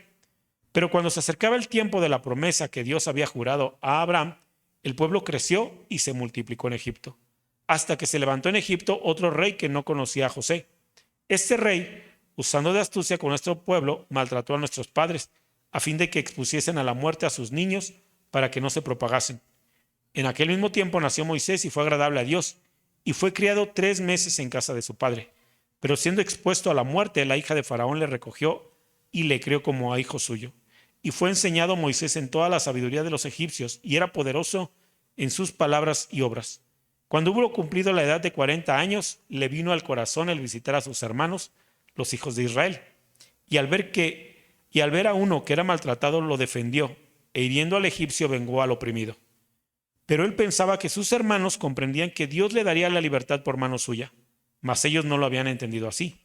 Pero cuando se acercaba el tiempo de la promesa que Dios había jurado a Abraham, el pueblo creció y se multiplicó en Egipto, hasta que se levantó en Egipto otro rey que no conocía a José. Este rey, usando de astucia con nuestro pueblo, maltrató a nuestros padres, a fin de que expusiesen a la muerte a sus niños para que no se propagasen. En aquel mismo tiempo nació Moisés y fue agradable a Dios, y fue criado 3 meses en casa de su padre. Pero siendo expuesto a la muerte, la hija de Faraón le recogió y le crió como a hijo suyo. Y fue enseñado Moisés en toda la sabiduría de los egipcios, y era poderoso en sus palabras y obras. Cuando hubo cumplido la edad de 40 años, le vino al corazón el visitar a sus hermanos, los hijos de Israel. Y al ver a uno que era maltratado, lo defendió, e hiriendo al egipcio vengó al oprimido. Pero él pensaba que sus hermanos comprendían que Dios le daría la libertad por mano suya, mas ellos no lo habían entendido así.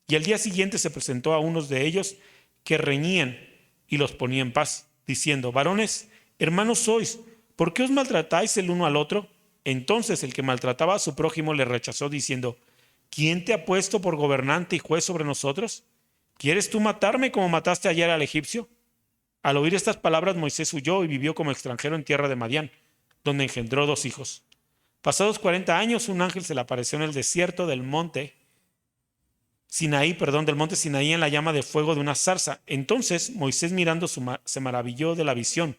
Y al día siguiente se presentó a unos de ellos que reñían y los ponía en paz, diciendo: varones, hermanos sois, ¿por qué os maltratáis el uno al otro? Entonces el que maltrataba a su prójimo le rechazó, diciendo: ¿quién te ha puesto por gobernante y juez sobre nosotros? ¿Quieres tú matarme como mataste ayer al egipcio? Al oír estas palabras, Moisés huyó y vivió como extranjero en tierra de Madián, donde engendró 2 hijos. Pasados 40 años, un ángel se le apareció en el desierto del monte Sinaí en la llama de fuego de una zarza. Entonces Moisés, mirando, se maravilló de la visión,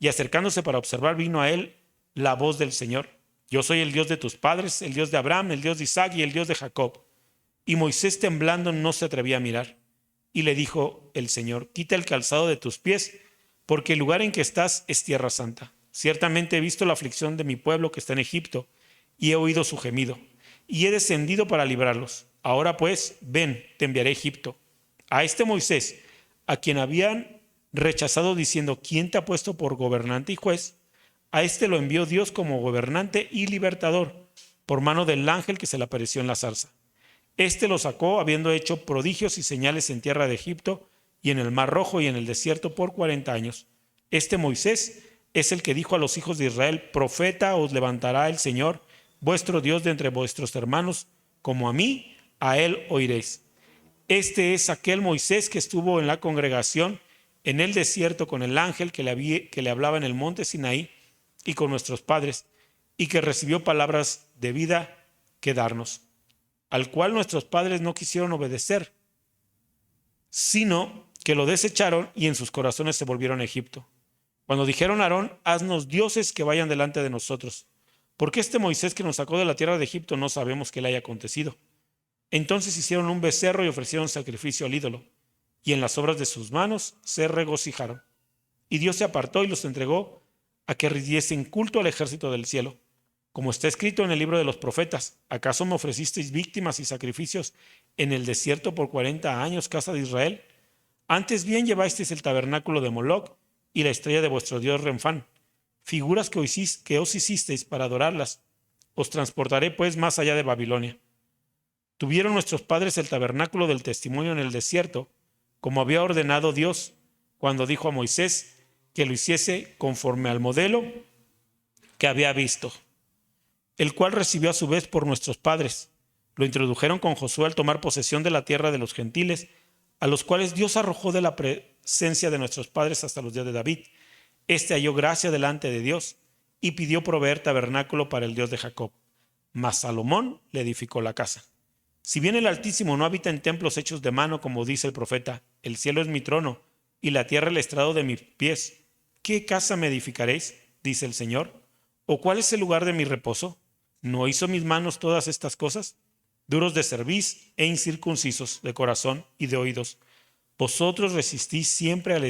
y acercándose para observar, vino a él la voz del Señor: yo soy el Dios de tus padres, el Dios de Abraham, el Dios de Isaac y el Dios de Jacob. Y Moisés, temblando, no se atrevía a mirar. Y le dijo el Señor: quita el calzado de tus pies, porque el lugar en que estás es tierra santa. Ciertamente he visto la aflicción de mi pueblo que está en Egipto, y he oído su gemido, y he descendido para librarlos. Ahora pues, ven, te enviaré a Egipto. A este Moisés, a quien habían rechazado diciendo: ¿quién te ha puesto por gobernante y juez? A este lo envió Dios como gobernante y libertador, por mano del ángel que se le apareció en la zarza. Este lo sacó, habiendo hecho prodigios y señales en tierra de Egipto y en el Mar Rojo y en el desierto por 40 años. Este Moisés es el que dijo a los hijos de Israel: profeta os levantará el Señor, vuestro Dios, de entre vuestros hermanos, como a mí, a él oiréis. Este es aquel Moisés que estuvo en la congregación en el desierto con el ángel que le hablaba en el monte Sinaí y con nuestros padres, y que recibió palabras de vida que darnos, al cual nuestros padres no quisieron obedecer, sino que lo desecharon y en sus corazones se volvieron a Egipto. Cuando dijeron a Aarón: haznos dioses que vayan delante de nosotros, porque este Moisés que nos sacó de la tierra de Egipto no sabemos qué le haya acontecido. Entonces hicieron un becerro y ofrecieron sacrificio al ídolo, y en las obras de sus manos se regocijaron. Y Dios se apartó y los entregó a que rindiesen culto al ejército del cielo. Como está escrito en el libro de los profetas: ¿acaso me ofrecisteis víctimas y sacrificios en el desierto por 40 años, casa de Israel? Antes bien llevasteis el tabernáculo de Moloc y la estrella de vuestro dios Renfán, figuras que os hicisteis para adorarlas. Os transportaré pues más allá de Babilonia. Tuvieron nuestros padres el tabernáculo del testimonio en el desierto, como había ordenado Dios, cuando dijo a Moisés que lo hiciese conforme al modelo que había visto, el cual recibió a su vez por nuestros padres. Lo introdujeron con Josué al tomar posesión de la tierra de los gentiles, a los cuales Dios arrojó de la presencia de nuestros padres hasta los días de David. Este halló gracia delante de Dios y pidió proveer tabernáculo para el Dios de Jacob. Mas Salomón le edificó la casa. Si bien el Altísimo no habita en templos hechos de mano, como dice el profeta: el cielo es mi trono y la tierra el estrado de mis pies, ¿qué casa me edificaréis?, dice el Señor. ¿O cuál es el lugar de mi reposo? ¿No hizo mis manos todas estas cosas? Duros de cerviz e incircuncisos de corazón y de oídos, vosotros resistís siempre al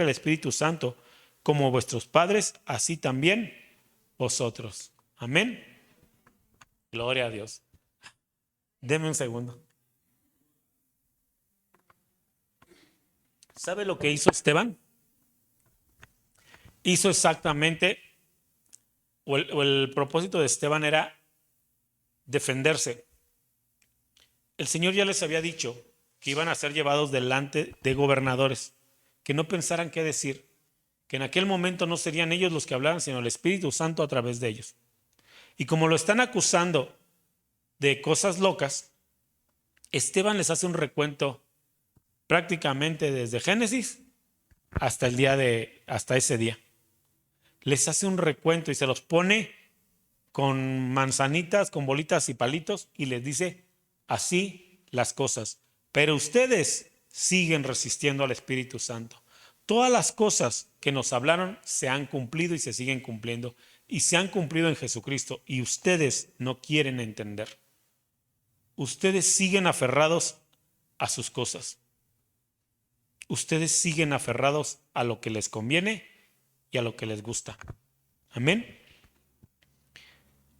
Espíritu Santo, como vuestros padres, así también vosotros. Amén. Gloria a Dios. Deme un segundo. ¿Sabe lo que hizo Esteban? Hizo exactamente, el propósito de Esteban era defenderse. El Señor ya les había dicho que iban a ser llevados delante de gobernadores, que no pensaran qué decir, que en aquel momento no serían ellos los que hablaran, sino el Espíritu Santo a través de ellos. Y como lo están acusando de cosas locas, Esteban les hace un recuento prácticamente desde Génesis hasta ese día. Les hace un recuento y se los pone con manzanitas, con bolitas y palitos, y les dice así las cosas. Pero ustedes siguen resistiendo al Espíritu Santo. Todas las cosas que nos hablaron se han cumplido y se siguen cumpliendo, y se han cumplido en Jesucristo, y ustedes no quieren entender. Ustedes siguen aferrados a sus cosas. Ustedes siguen aferrados a lo que les conviene y a lo que les gusta. Amén.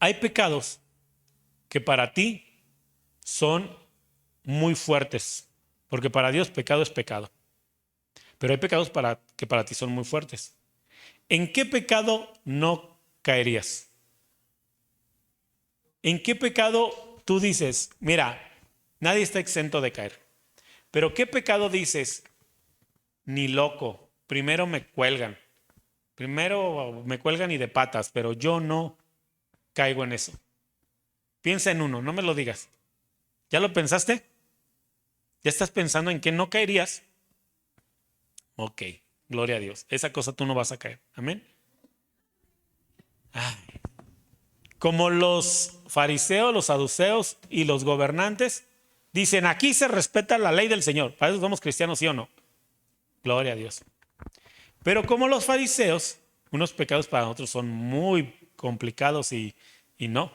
Hay pecados que para ti son muy fuertes, porque para Dios pecado es pecado. Pero hay pecados que para ti son muy fuertes. ¿En qué pecado no caerías? ¿En qué pecado tú dices: mira, Nadie está exento de caer. Pero ¿qué pecado dices? Ni loco. Primero me cuelgan. Primero me cuelgan y de patas, pero yo no caigo en eso. Piensa en uno, no me lo digas. ¿Ya lo pensaste? ¿Ya estás pensando en que no caerías? Ok, gloria a Dios. Esa cosa tú no vas a caer. Amén. Ay. Como los fariseos, los saduceos y los gobernantes dicen, aquí se respeta la ley del Señor. Para eso somos cristianos, ¿sí o no? Gloria a Dios. Pero como los fariseos, unos pecados para nosotros son muy complicados y no.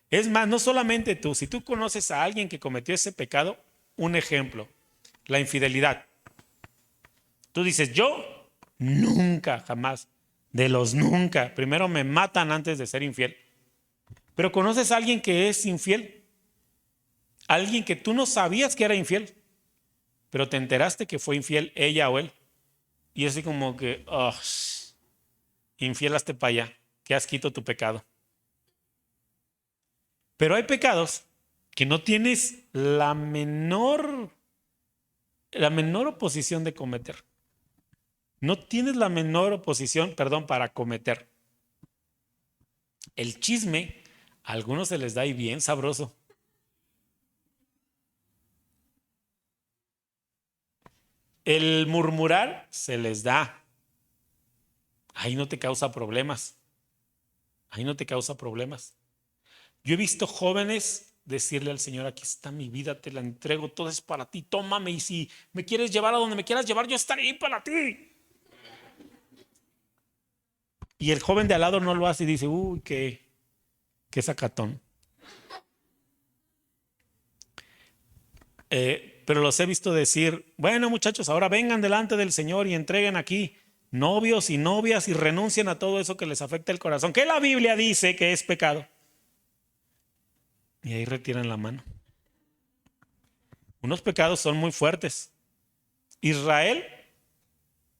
Es más, no solamente tú, si tú conoces a alguien que cometió ese pecado, un ejemplo, la infidelidad. Tú dices, yo nunca, jamás, de los nunca, primero me matan antes de ser infiel. Pero conoces a alguien que es infiel, alguien que tú no sabías que era infiel, pero te enteraste que fue infiel ella o él. Y así como que, oh, infiel hazte para allá, que has quito tu pecado. Pero hay pecados que no tienes la menor oposición de cometer. No tienes la menor oposición, perdón, para cometer. El chisme, a algunos se les da y bien sabroso. El murmurar se les da. Ahí no te causa problemas. Ahí no te causa problemas. Yo he visto jóvenes decirle al Señor, aquí está mi vida, te la entrego, todo es para ti, tómame y si me quieres llevar a donde me quieras llevar, yo estaré ahí para ti. Y el joven de al lado no lo hace y dice, uy, qué sacatón. Pero los he visto decir, bueno muchachos, ahora vengan delante del Señor y entreguen aquí novios y novias y renuncien a todo eso que les afecta el corazón, que la Biblia dice que es pecado. Y ahí retiran la mano. Unos pecados son muy fuertes. Israel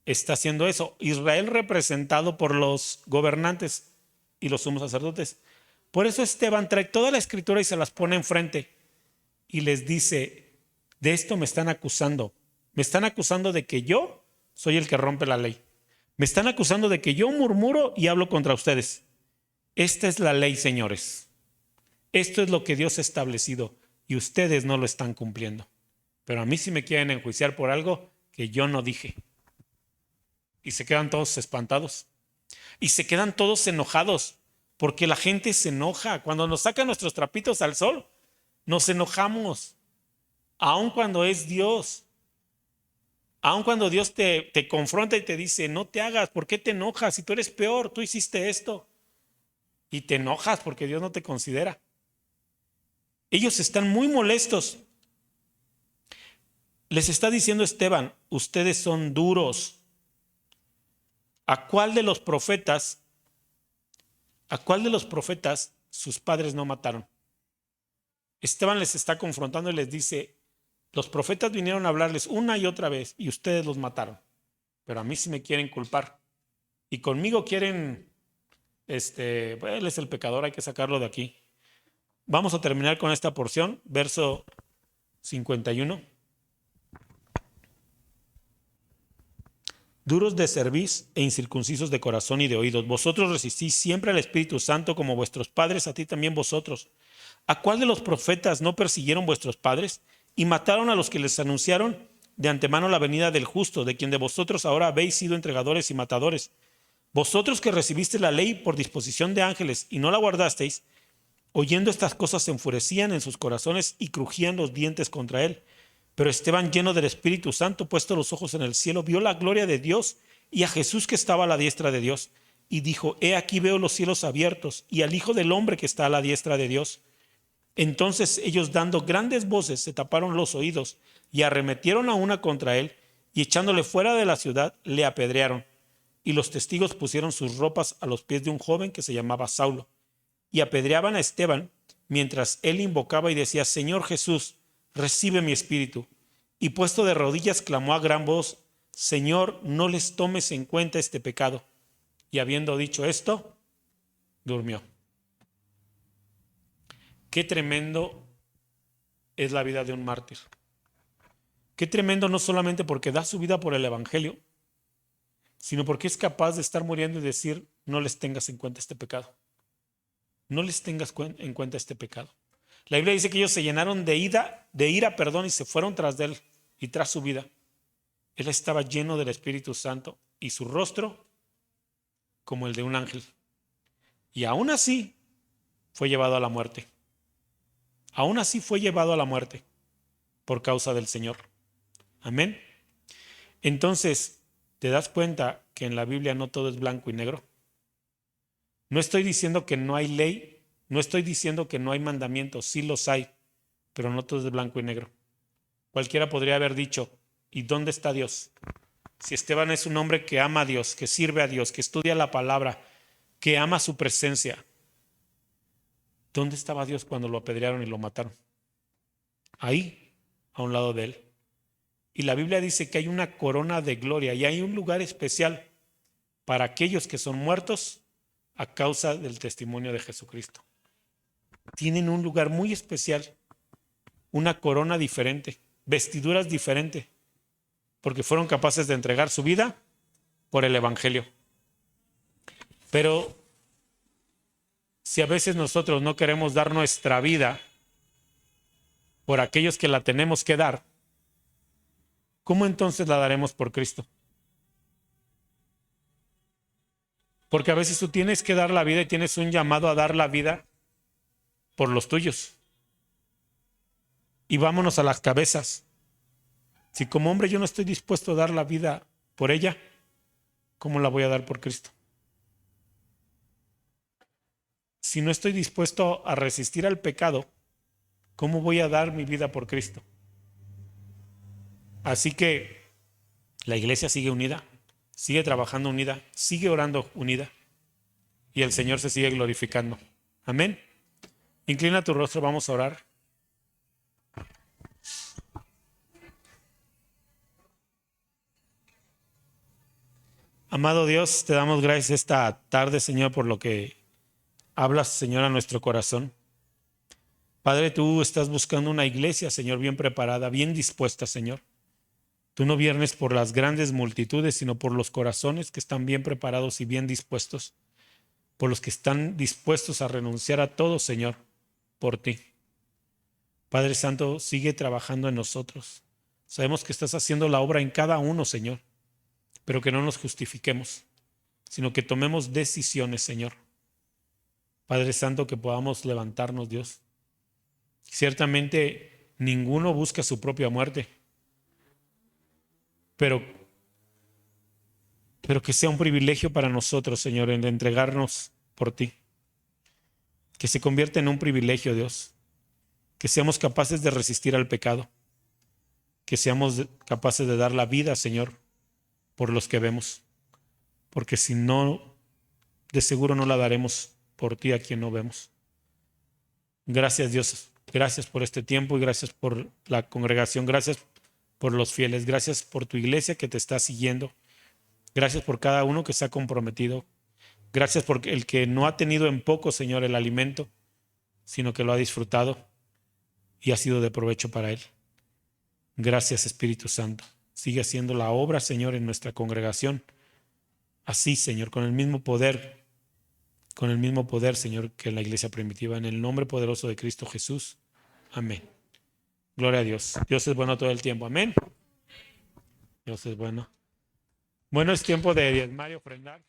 está haciendo eso. Israel representado por los gobernantes y los sumos sacerdotes. Por eso Esteban trae toda la escritura y se las pone enfrente y les dice, de esto me están acusando. Me están acusando de que yo soy el que rompe la ley. Me están acusando de que yo murmuro y hablo contra ustedes. Esta es la ley, señores. Esto es lo que Dios ha establecido y ustedes no lo están cumpliendo. Pero a mí sí me quieren enjuiciar por algo que yo no dije. Y se quedan todos espantados. Y se quedan todos enojados. Porque la gente se enoja. Cuando nos sacan nuestros trapitos al sol, nos enojamos. Aun cuando es Dios. Aun cuando Dios te confronta y te dice, no te hagas, ¿por qué te enojas? Si tú eres peor, tú hiciste esto. Y te enojas porque Dios no te considera. Ellos están muy molestos. Les está diciendo Esteban, ustedes son duros. ¿A cuál de los profetas sus padres no mataron? Esteban les está confrontando y les dice, los profetas vinieron a hablarles una y otra vez y ustedes los mataron. Pero a mí sí me quieren culpar. Y conmigo quieren, él es el pecador, hay que sacarlo de aquí. Vamos a terminar con esta porción, verso 51. Duros de cerviz e incircuncisos de corazón y de oídos, vosotros resistís siempre al Espíritu Santo como vuestros padres, a ti también vosotros. ¿A cuál de los profetas no persiguieron vuestros padres y mataron a los que les anunciaron de antemano la venida del justo, de quien de vosotros ahora habéis sido entregadores y matadores? Vosotros que recibisteis la ley por disposición de ángeles y no la guardasteis, oyendo estas cosas se enfurecían en sus corazones y crujían los dientes contra él. Pero Esteban, lleno del Espíritu Santo, puesto los ojos en el cielo, vio la gloria de Dios y a Jesús que estaba a la diestra de Dios. Y dijo, he aquí veo los cielos abiertos y al Hijo del Hombre que está a la diestra de Dios. Entonces ellos, dando grandes voces, se taparon los oídos y arremetieron a una contra él y echándole fuera de la ciudad, le apedrearon. Y los testigos pusieron sus ropas a los pies de un joven que se llamaba Saulo. Y apedreaban a Esteban mientras él invocaba y decía, Señor Jesús, recibe mi espíritu. Y puesto de rodillas clamó a gran voz, Señor, no les tomes en cuenta este pecado. Y habiendo dicho esto, durmió. Qué tremendo es la vida de un mártir. Qué tremendo, no solamente porque da su vida por el evangelio, sino porque es capaz de estar muriendo y decir: no les tengas en cuenta este pecado. No les tengas en cuenta este pecado. La Biblia dice que ellos se llenaron de ira, y se fueron tras de él y tras su vida. Él estaba lleno del Espíritu Santo y su rostro como el de un ángel. Y aún así fue llevado a la muerte. Aún así fue llevado a la muerte por causa del Señor. Amén. Entonces, ¿te das cuenta que en la Biblia no todo es blanco y negro? No estoy diciendo que no hay ley, no estoy diciendo que no hay mandamientos, sí los hay, pero no todo es blanco y negro. Cualquiera podría haber dicho: ¿y dónde está Dios? Si Esteban es un hombre que ama a Dios, que sirve a Dios, que estudia la palabra, que ama su presencia, ¿dónde estaba Dios cuando lo apedrearon y lo mataron? Ahí, a un lado de él. Y la Biblia dice que hay una corona de gloria y hay un lugar especial para aquellos que son muertos a causa del testimonio de Jesucristo. Tienen un lugar muy especial, una corona diferente, vestiduras diferentes, porque fueron capaces de entregar su vida por el evangelio. Pero si a veces nosotros no queremos dar nuestra vida por aquellos que la tenemos que dar, ¿cómo entonces la daremos por Cristo? Porque a veces tú tienes que dar la vida y tienes un llamado a dar la vida por los tuyos. Y vámonos a las cabezas. Si como hombre yo no estoy dispuesto a dar la vida por ella, ¿cómo la voy a dar por Cristo? Si no estoy dispuesto a resistir al pecado, ¿cómo voy a dar mi vida por Cristo? Así que la iglesia sigue unida, sigue trabajando unida, sigue orando unida y el Señor se sigue glorificando. Amén. Inclina tu rostro, vamos a orar. Amado Dios, te damos gracias esta tarde, Señor, por lo que hablas, Señor, a nuestro corazón. Padre, tú estás buscando una iglesia, Señor, bien preparada, bien dispuesta, Señor. Tú no vienes por las grandes multitudes, sino por los corazones que están bien preparados y bien dispuestos, por los que están dispuestos a renunciar a todo, Señor, por ti. Padre Santo, sigue trabajando en nosotros. Sabemos que estás haciendo la obra en cada uno, Señor, pero que no nos justifiquemos, sino que tomemos decisiones, Señor. Padre Santo, que podamos levantarnos, Dios. Ciertamente ninguno busca su propia muerte, pero que sea un privilegio para nosotros, Señor, el entregarnos por ti. Que se convierta en un privilegio, Dios. Que seamos capaces de resistir al pecado. Que seamos capaces de dar la vida, Señor, por los que vemos. Porque si no, de seguro no la daremos por ti a quien no vemos. Gracias, Dios. Gracias por este tiempo y gracias por la congregación. Gracias por los fieles. Gracias por tu iglesia que te está siguiendo. Gracias por cada uno que se ha comprometido. Gracias por el que no ha tenido en poco, Señor, el alimento, sino que lo ha disfrutado y ha sido de provecho para él. Gracias, Espíritu Santo. Sigue haciendo la obra, Señor, en nuestra congregación. Así, Señor, con el mismo poder, Señor, que en la iglesia primitiva. En el nombre poderoso de Cristo Jesús. Amén. Gloria a Dios. Dios es bueno todo el tiempo. Amén. Dios es bueno. Bueno, es tiempo de diezmar y ofrendar.